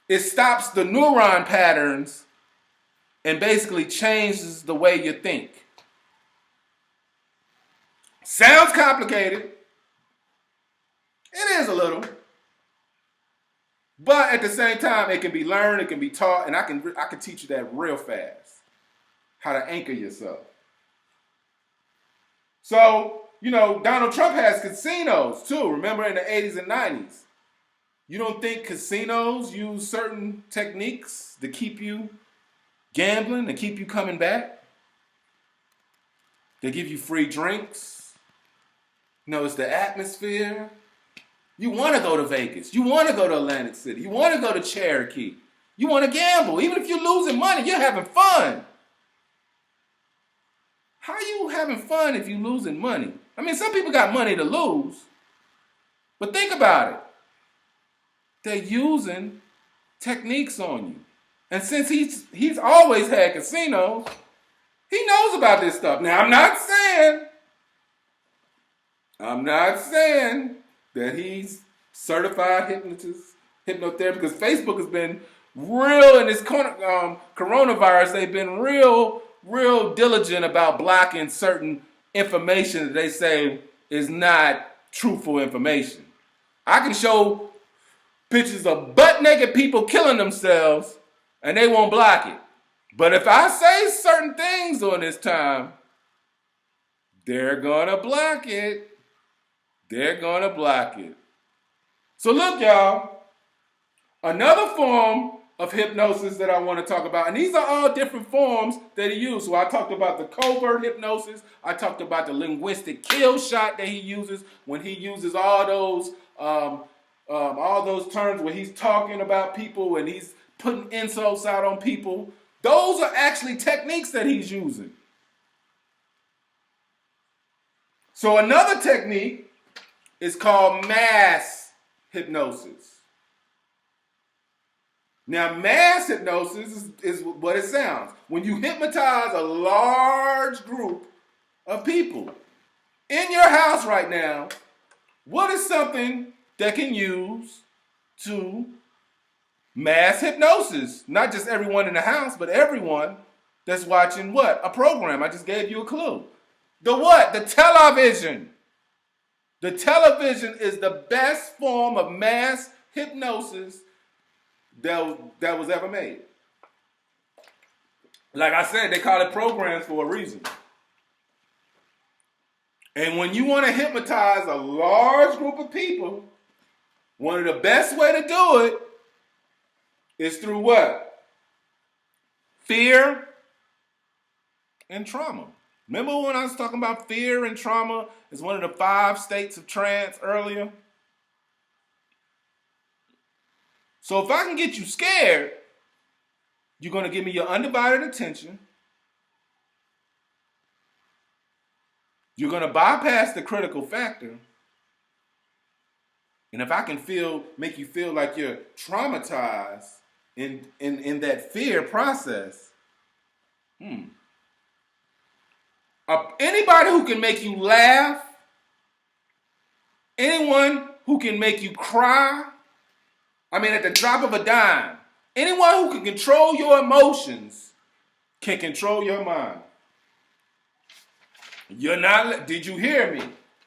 it stops the neuron patterns and basically changes the way you think. Sounds complicated. It is a little. But at the same time, it can be learned, it can be taught, and I can teach you that real fast. How to anchor yourself. So, Donald Trump has casinos too. Remember in the 80s and 90s. You don't think casinos use certain techniques to keep you gambling, to keep you coming back? They give you free drinks. It's the atmosphere. You want to go to Vegas. You want to go to Atlantic City. You want to go to Cherokee. You want to gamble. Even if you're losing money, you're having fun. How are you having fun if you're losing money? Some people got money to lose. But think about it. They're using techniques on you. And since he's always had casinos, he knows about this stuff. Now, I'm not saying that he's certified hypnotherapist, because Facebook has been real in this coronavirus. They've been real diligent about blocking certain information that they say is not truthful information. I can show pictures of butt-naked people killing themselves, and they won't block it. But if I say certain things on this time, they're going to block it. They're going to block it. So look, y'all, another form of hypnosis that I want to talk about, and these are all different forms that he used. So I talked about the covert hypnosis. I talked about the linguistic kill shot that he uses when he uses all those terms where he's talking about people and he's putting insults out on people. Those are actually techniques that he's using. So another technique is called mass hypnosis. Now, mass hypnosis is what it sounds. When you hypnotize a large group of people in your house right now, what is something that can use to mass hypnosis? Not just everyone in the house, but everyone that's watching what? A program. I just gave you a clue. The what? The television. The television is the best form of mass hypnosis that was ever made. Like I said, they call it programs for a reason. And when you want to hypnotize a large group of people, one of the best way to do it is through what? Fear and trauma. Remember when I was talking about fear and trauma as one of the 5 states of trance earlier? So if I can get you scared, you're going to give me your undivided attention. You're going to bypass the critical factor. And if I can make you feel like you're traumatized in that fear process, anybody who can make you laugh, anyone who can make you cry, at the drop of a dime, anyone who can control your emotions can control your mind. Did you hear me?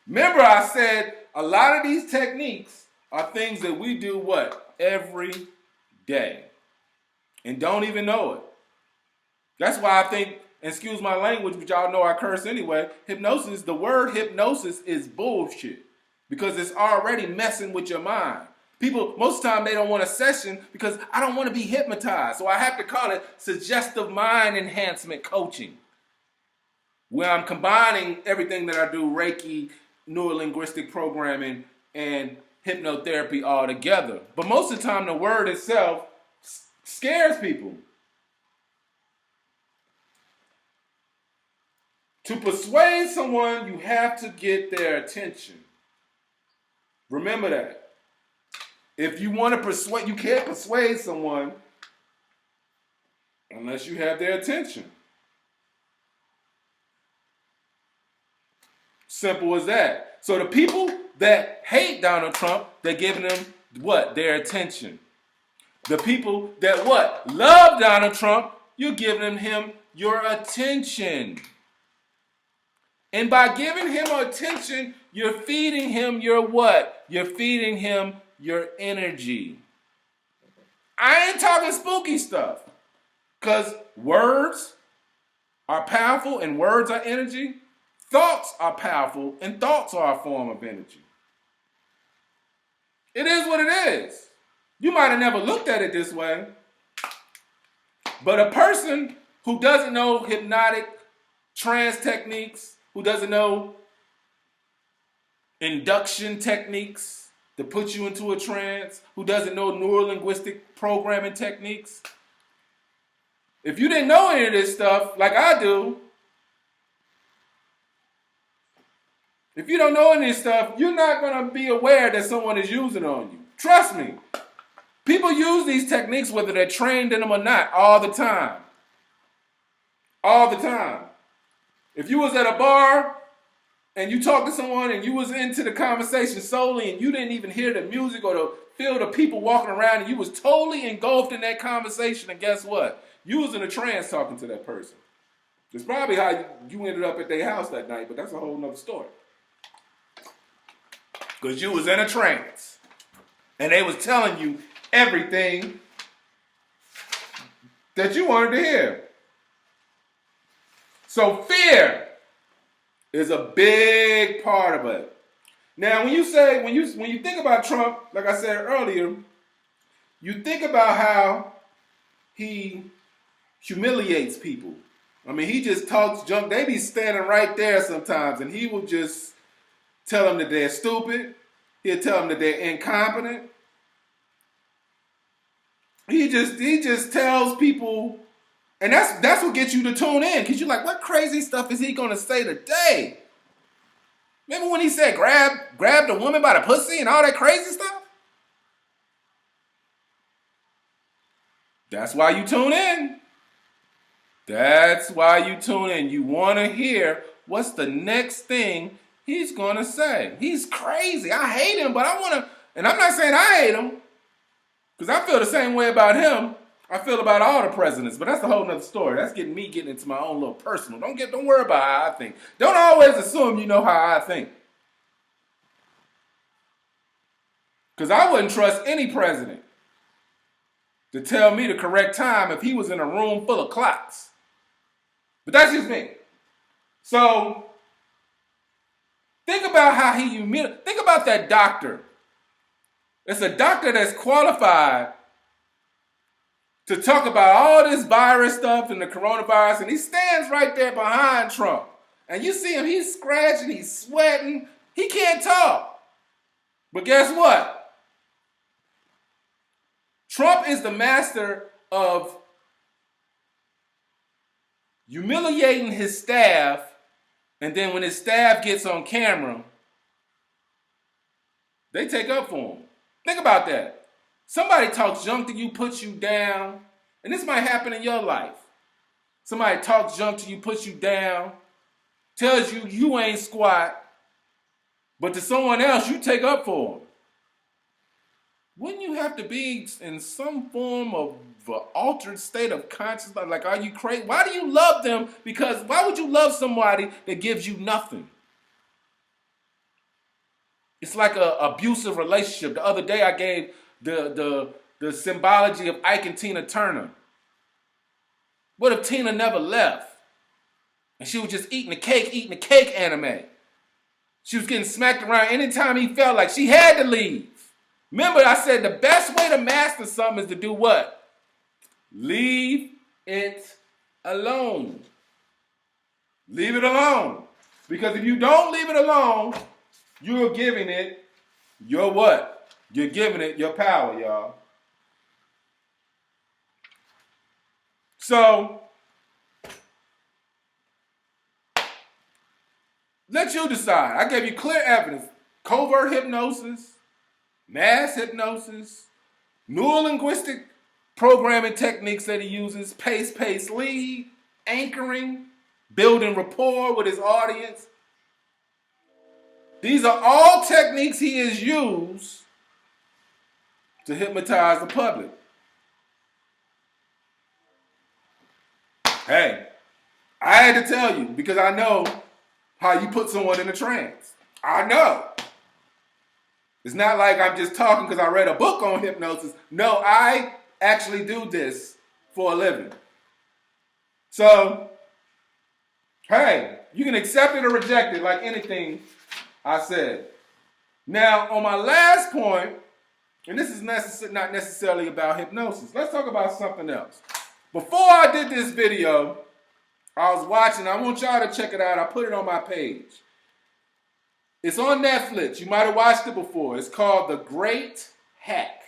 Remember I said a lot of these techniques are things that we do what? Every day. And don't even know it. That's why I think, excuse my language, but y'all know I curse anyway, the word hypnosis is bullshit. Because it's already messing with your mind. People, most of the time, they don't want a session because I don't want to be hypnotized. So I have to call it suggestive mind enhancement coaching, where I'm combining everything that I do, Reiki, neurolinguistic programming, and hypnotherapy all together. But most of the time, the word itself scares people. To persuade someone, you have to get their attention. Remember that. If you want to persuade, you can't persuade someone unless you have their attention. Simple as that. So the people that hate Donald Trump, they're giving him what? Their attention. The people that what? Love Donald Trump, you're giving him your attention. And by giving him attention, you're feeding him your what? You're feeding him your energy. I ain't talking spooky stuff. Because words are powerful and words are energy. Thoughts are powerful and thoughts are a form of energy. It is what it is. You might have never looked at it this way. But a person who doesn't know hypnotic trance techniques, who doesn't know induction techniques to put you into a trance, who doesn't know neurolinguistic programming techniques, if you didn't know any of this stuff like I do, if you don't know any of this stuff, you're not going to be aware that someone is using on you. Trust me. People use these techniques whether they're trained in them or not all the time. All the time. If you was at a bar and you talked to someone and you was into the conversation solely and you didn't even hear the music or feel the people walking around and you was totally engulfed in that conversation, and guess what? You was in a trance talking to that person. It's probably how you ended up at their house that night, but that's a whole nother story. Because you was in a trance and they was telling you everything that you wanted to hear. So fear is a big part of it. Now, when you think about Trump, like I said earlier, you think about how he humiliates people. He just talks junk. They be standing right there sometimes, and he will just tell them that they're stupid. He'll tell them that they're incompetent. He just tells people, and that's what gets you to tune in, because you're like, what crazy stuff is he going to say today? Remember when he said grab the woman by the pussy and all that crazy stuff? That's why you tune in. That's why you tune in. You want to hear what's the next thing he's going to say. He's crazy. I hate him, but I want to, and I'm not saying I hate him, because I feel the same way about him I feel about all the presidents, but that's a whole nother story. That's getting into my own little personal. Don't worry about how I think. Don't always assume you know how I think. Because I wouldn't trust any president to tell me the correct time if he was in a room full of clocks. But that's just me. So think about how he humiliated. Think about that doctor. It's a doctor that's qualified to talk about all this virus stuff and the coronavirus, and he stands right there behind Trump. And you see him, he's scratching, he's sweating, he can't talk. But guess what? Trump is the master of humiliating his staff, and then when his staff gets on camera, they take up for him. Think about that. Somebody talks junk to you, puts you down, and this might happen in your life. Somebody talks junk to you, puts you down, tells you you ain't squat, but to someone else, you take up for them. Wouldn't you have to be in some form of altered state of consciousness? Like, are you crazy? Why do you love them? Because why would you love somebody that gives you nothing? It's like an abusive relationship. The other day I gave the symbology of Ike and Tina Turner. What if Tina never left? And she was just eating the cake anime. She was getting smacked around anytime he felt like she had to leave. Remember, I said the best way to master something is to do what? Leave it alone. Leave it alone. Because if you don't leave it alone, you're giving it your what? You're giving it your power, y'all. So, let you decide. I gave you clear evidence. Covert hypnosis, mass hypnosis, neurolinguistic programming techniques that he uses, pace, lead, anchoring, building rapport with his audience. These are all techniques he has used to hypnotize the public. Hey, I had to tell you because I know how you put someone in a trance. I know. It's not like I'm just talking because I read a book on hypnosis. No, I actually do this for a living. So, hey, you can accept it or reject it like anything I said. Now, on my last point, and this is not necessarily about hypnosis. Let's talk about something else. Before I did this video, I was watching. I want y'all to check it out. I put it on my page. It's on Netflix. You might have watched it before. It's called The Great Hack.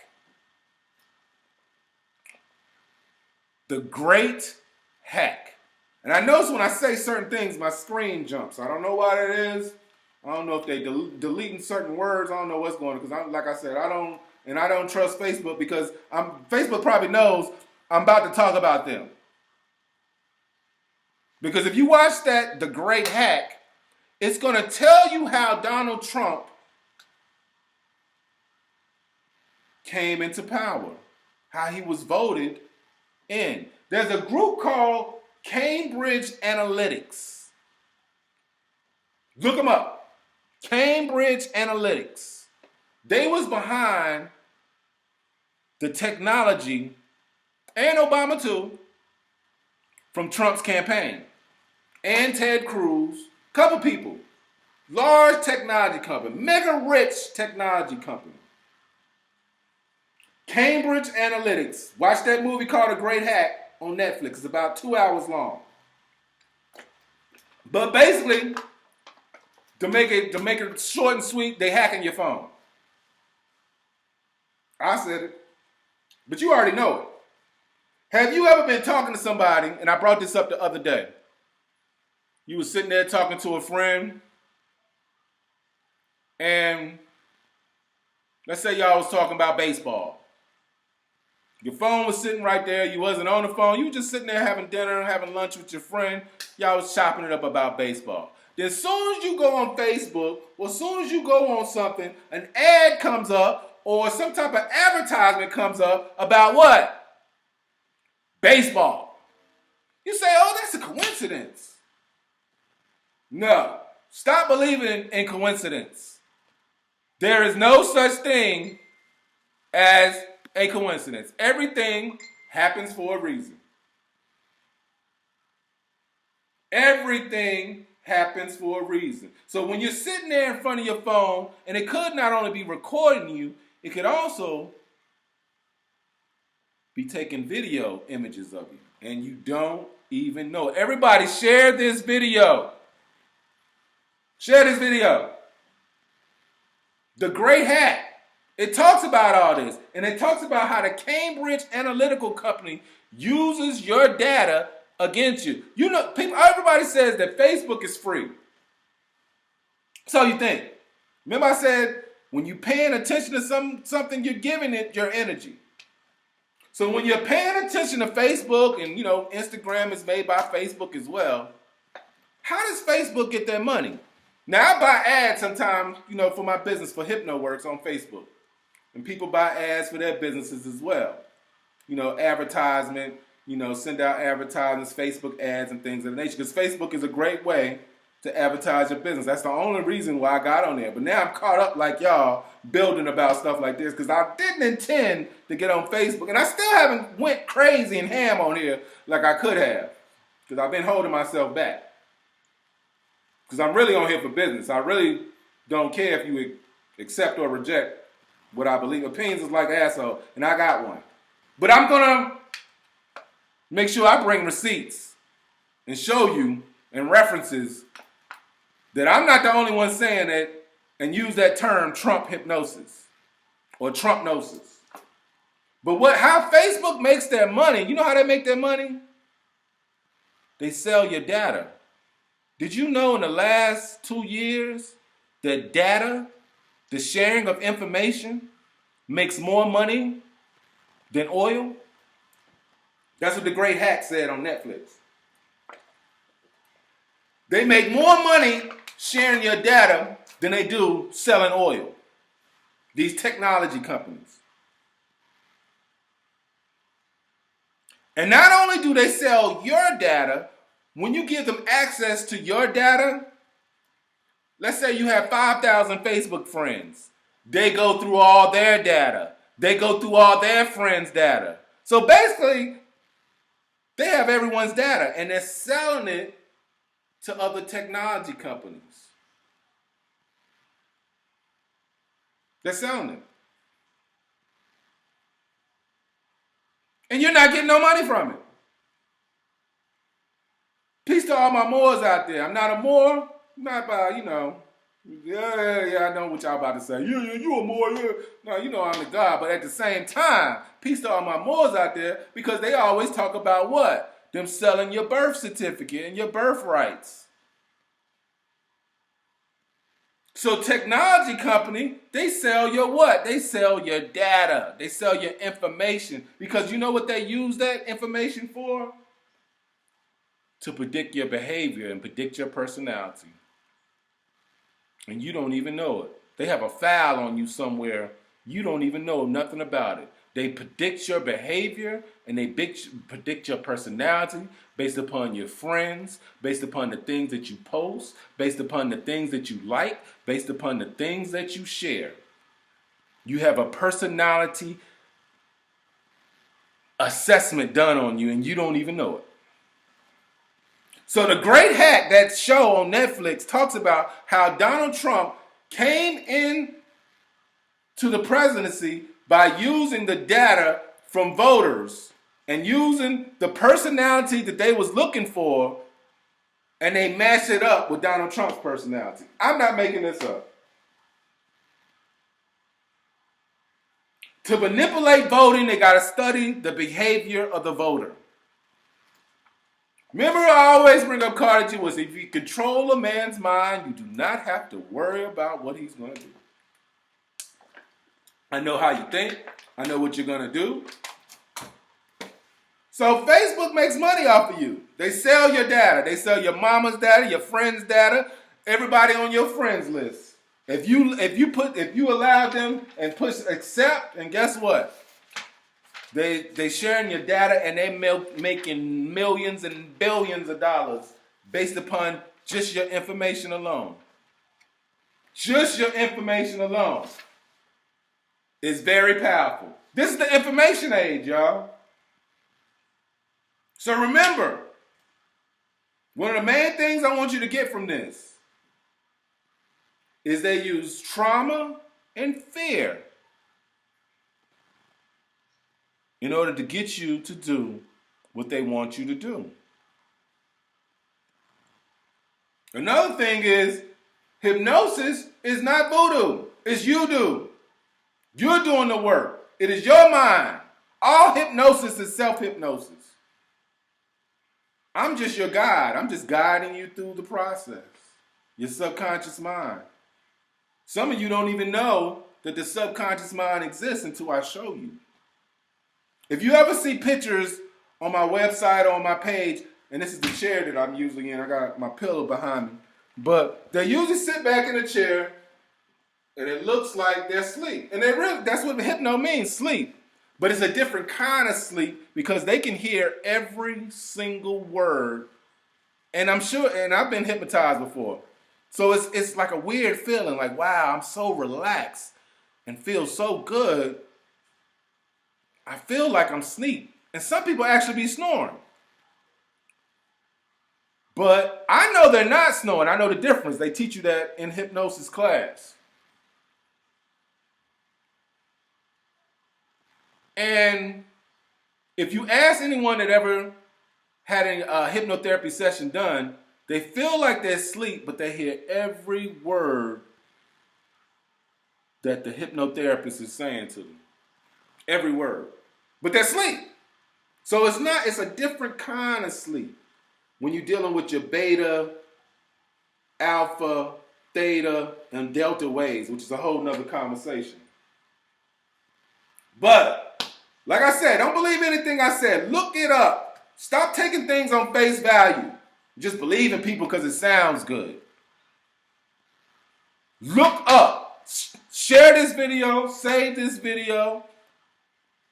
The Great Hack. And I notice when I say certain things, my screen jumps. I don't know why that is. I don't know if they deleting certain words. I don't know what's going on because, like I said, I don't trust Facebook because Facebook probably knows I'm about to talk about them. Because if you watch that, The Great Hack, it's going to tell you how Donald Trump came into power, how he was voted in. There's a group called Cambridge Analytics. Look them up. Cambridge Analytics. They was behind the technology, and Obama too, from Trump's campaign. And Ted Cruz, couple people, large technology company, mega rich technology company. Cambridge Analytics. Watch that movie called The Great Hack on Netflix. It's about 2 hours long. But basically, to make it short and sweet, they hacking your phone. I said it. But you already know it. Have you ever been talking to somebody, and I brought this up the other day. You were sitting there talking to a friend, and let's say y'all was talking about baseball. Your phone was sitting right there. You wasn't on the phone. You were just sitting there having dinner, having lunch with your friend. Y'all was chopping it up about baseball. Then as soon as you go on Facebook, or as soon as you go on something, an ad comes up, or some type of advertisement comes up about what? Baseball. You say, oh, that's a coincidence. No. Stop believing in coincidence. There is no such thing as a coincidence. Everything happens for a reason. Everything happens for a reason. So when you're sitting there in front of your phone, and it could not only be recording you, it could also be taking video images of you. And you don't even know. Everybody share this video. Share this video. The Great Hack. It talks about all this. And it talks about how the Cambridge Analytical Company uses your data against you. You know, everybody says that Facebook is free. So you think. Remember I said, when you're paying attention to something, you're giving it your energy. So when you're paying attention to Facebook, and Instagram is made by Facebook as well, how does Facebook get their money? Now I buy ads sometimes, for my business, for HypnoWorks on Facebook. And people buy ads for their businesses as well. Advertisement, send out advertisements, Facebook ads and things of the nature. Because Facebook is a great way to advertise your business. That's the only reason why I got on there. But now I'm caught up like y'all building about stuff like this because I didn't intend to get on Facebook. And I still haven't went crazy and ham on here like I could have because I've been holding myself back. Because I'm really on here for business. I really don't care if you accept or reject what I believe. Opinions is like an asshole, and I got one. But I'm going to make sure I bring receipts and show you and references that I'm not the only one saying it and use that term Trump hypnosis or Trumpnosis. But how Facebook makes their money, you know how they make their money? They sell your data. Did you know in the last 2 years that data, the sharing of information, makes more money than oil? That's what The Great Hack said on Netflix. They make more money sharing your data than they do selling oil. These technology companies. And not only do they sell your data, when you give them access to your data, let's say you have 5,000 Facebook friends. They go through all their data. They go through all their friends' data. So basically, they have everyone's data and they're selling it to other technology companies. They're selling it. And you're not getting no money from it. Peace to all my Moors out there. I'm not a Moor. Not by, I know what y'all about to say. You a Moor, yeah. No, I'm the God. But at the same time, peace to all my Moors out there because they always talk about what? Them selling your birth certificate and your birthrights. So technology company, they sell your what? They sell your data. They sell your information. Because you know what they use that information for? To predict your behavior and predict your personality. And you don't even know it. They have a file on you somewhere. You don't even know nothing about it. They predict your behavior and they predict your personality based upon your friends, based upon the things that you post, based upon the things that you like, based upon the things that you share. You have a personality assessment done on you and you don't even know it. So The Great Hack, that show on Netflix, talks about how Donald Trump came in to the presidency by using the data from voters and using the personality that they was looking for, and they matched it up with Donald Trump's personality. I'm not making this up. To manipulate voting, they got to study the behavior of the voter. Remember, I always bring up Carter G. Woodson. If you control a man's mind, you do not have to worry about what he's going to do. I know how you think. I know what you're going to do. So Facebook makes money off of you. They sell your data. They sell your mama's data, your friend's data, everybody on your friends list. If you allow them and push accept, and guess what? They sharing your data and they making millions and billions of dollars based upon just your information alone. Just your information alone is very powerful. This is the information age, y'all. So remember, One of the main things I want you to get from this is they use trauma and fear in order to get you to do what they want you to do. Another thing is, hypnosis is not voodoo. It's you do. You're doing the work. It is your mind. All hypnosis is self-hypnosis. I'm just your guide. I'm just guiding you through the process. Your subconscious mind. Some of you don't even know that the subconscious mind exists until I show you. If you ever see pictures on my website or on my page, and this is the chair that I'm usually in, I got my pillow behind me, but they usually sit back in a chair and it looks like they're asleep. And that's what hypno means, sleep. But it's a different kind of sleep because they can hear every single word. And I'm sure, and I've been hypnotized before. So it's like a weird feeling, like, wow, I'm so relaxed and feel so good. I feel like I'm asleep. And some people actually be snoring. But I know they're not snoring. I know the difference. They teach you that in hypnosis class. And if you ask anyone that ever had a hypnotherapy session done, they feel like they're asleep, but they hear every word that the hypnotherapist is saying to them. Every word. But they're asleep. So it's a different kind of sleep. When you're dealing with your beta, alpha, theta, and delta waves, which is a whole nother conversation. But, like I said, don't believe anything I said. Look it up. Stop taking things on face value. Just believe in people because it sounds good. Look up. Share this video. Save this video.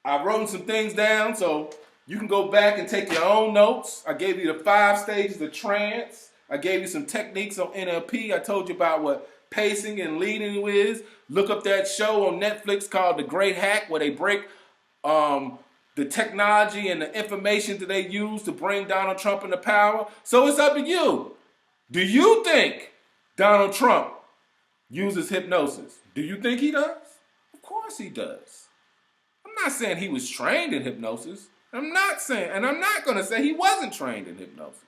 I wrote some things down so you can go back and take your own notes. I gave you the 5 stages of trance. I gave you some techniques on NLP. I told you about what pacing and leading is. Look up that show on Netflix called The Great Hack, where they break the technology and the information that they use to bring Donald Trump into power. So it's up to you. Do you think Donald Trump uses hypnosis? Do you think he does? Of course he does. I'm not saying he was trained in hypnosis. I'm not going to say he wasn't trained in hypnosis.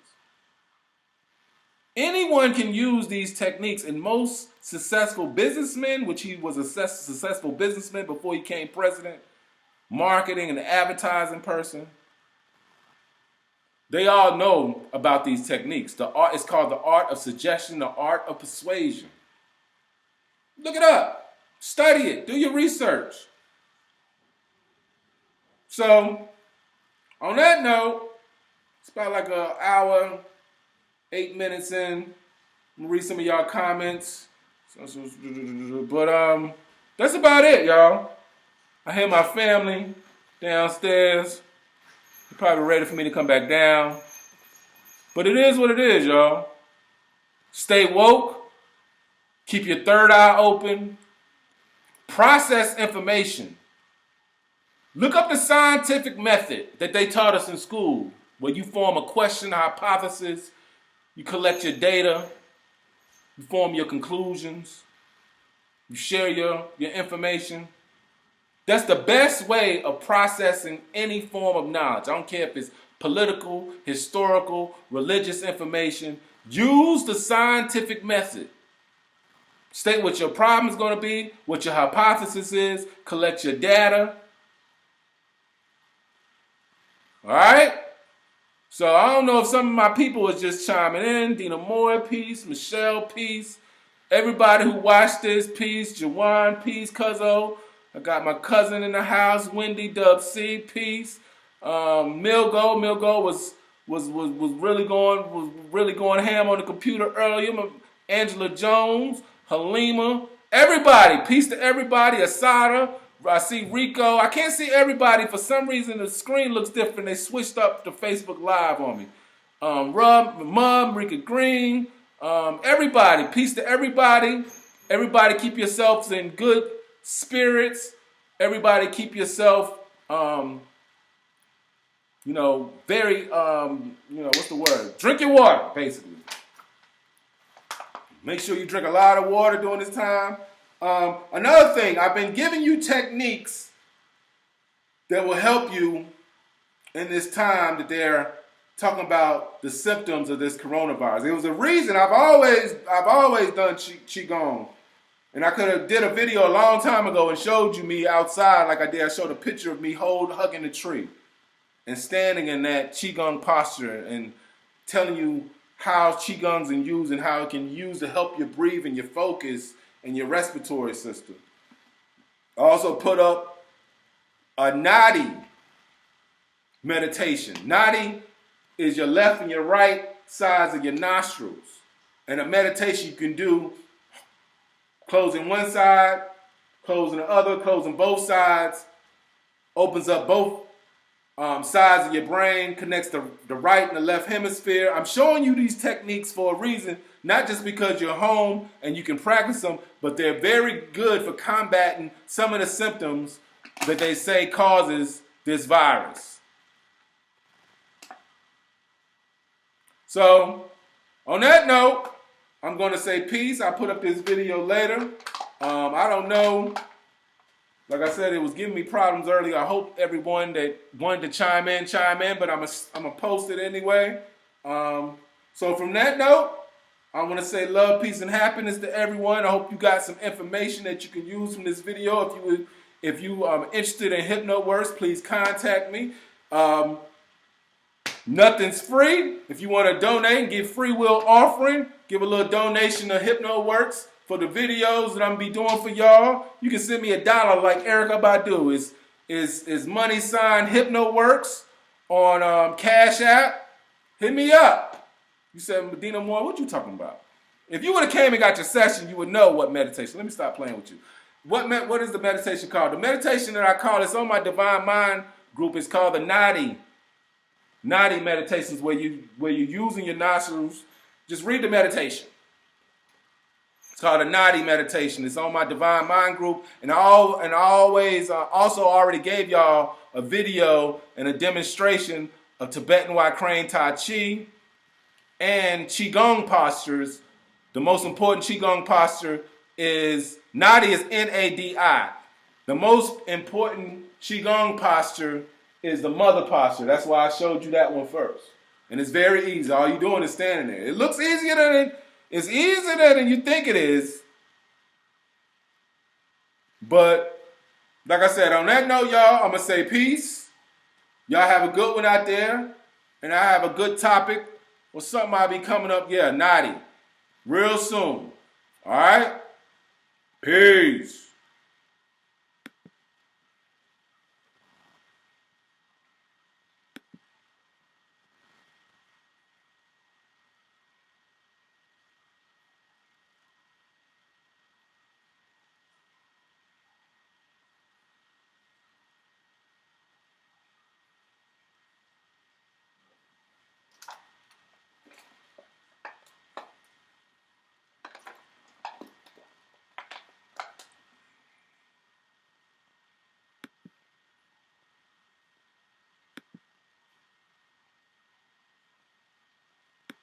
Anyone can use these techniques, and most successful businessmen, which he was a successful businessman before he became president, marketing and advertising person, they all know about these techniques. It's called the art of suggestion, the art of persuasion. Look it up. Study it. Do your research. So, on that note, it's about like an hour, 8 minutes in. I'm gonna read some of y'all comments. But that's about it, y'all. I hear my family downstairs. They're probably ready for me to come back down. But it is what it is, y'all. Stay woke. Keep your third eye open. Process information. Look up the scientific method that they taught us in school, where you form a question, a hypothesis, you collect your data, you form your conclusions, you share your information. That's the best way of processing any form of knowledge. I don't care if it's political, historical, religious information. Use the scientific method. State what your problem is going to be, what your hypothesis is, collect your data. All right? So I don't know if some of my people are just chiming in. Dina Moore, peace. Michelle, peace. Everybody who watched this, peace. Jawan, peace. Cuzzo. I got my cousin in the house. Wendy, Dub C, peace. Milgo was really going ham on the computer earlier. Angela Jones, Halima, everybody. Peace to everybody. Asada. I see Rico. I can't see everybody. For some reason, the screen looks different. They switched up to Facebook Live on me. Mom, Rika Green, everybody. Peace to everybody. Everybody keep yourselves in good spirits. Everybody keep yourself, very, what's the word? Drink your water, basically. Make sure you drink a lot of water during this time. Another thing, I've been giving you techniques that will help you in this time that they're talking about the symptoms of this coronavirus. It was a reason I've always done qigong, and I could have did a video a long time ago and showed you me outside like I did. I showed a picture of me hugging a tree and standing in that qigong posture and telling you how qigong's in use and how it can use to help you breathe and your focus and your respiratory system. I also put up a nadi meditation. Nadi is your left and your right sides of your nostrils. And a meditation you can do closing one side, closing the other, closing both sides, opens up both sides of your brain, connects the right and the left hemisphere. I'm showing you these techniques for a reason, not just because you're home and you can practice them, but they're very good for combating some of the symptoms that they say causes this virus. So, on that note, I'm going to say peace. I'll put up this video later. I don't know. Like I said, it was giving me problems earlier. I hope everyone that wanted to chime in, but I'm going to post it anyway. So from that note, I want to say love, peace, and happiness to everyone. I hope you got some information that you can use from this video. If you are interested in HypnoWorks, please contact me. Nothing's free. If you want to donate and give free will offering, give a little donation to HypnoWorks for the videos that I'm going to be doing for y'all. You can send me $1 like Erykah Badu. Is money sign HypnoWorks on Cash App. Hit me up. You said, Medina Moore, what you talking about? If you would have came and got your session, you would know what meditation. Let me stop playing with you. What is the meditation called? The meditation that I call, it's on my Divine Mind group. It's called the Nadi meditations, where you're using your nostrils. Just read the meditation. It's called a Nadi meditation. It's on my Divine Mind group, and I always also already gave y'all a video and a demonstration of Tibetan White Crane Tai Chi and Qigong postures. The most important Qigong posture is Nadi, is N-A-D-I. The most important Qigong posture is the mother posture. That's why I showed you that one first. And it's very easy. All you're doing is standing there. It looks easier than you think it is. But like I said, on that note, y'all, I'm going to say peace. Y'all have a good one out there. And I have a good topic or something I'll be coming up, Nadi, real soon. All right? Peace.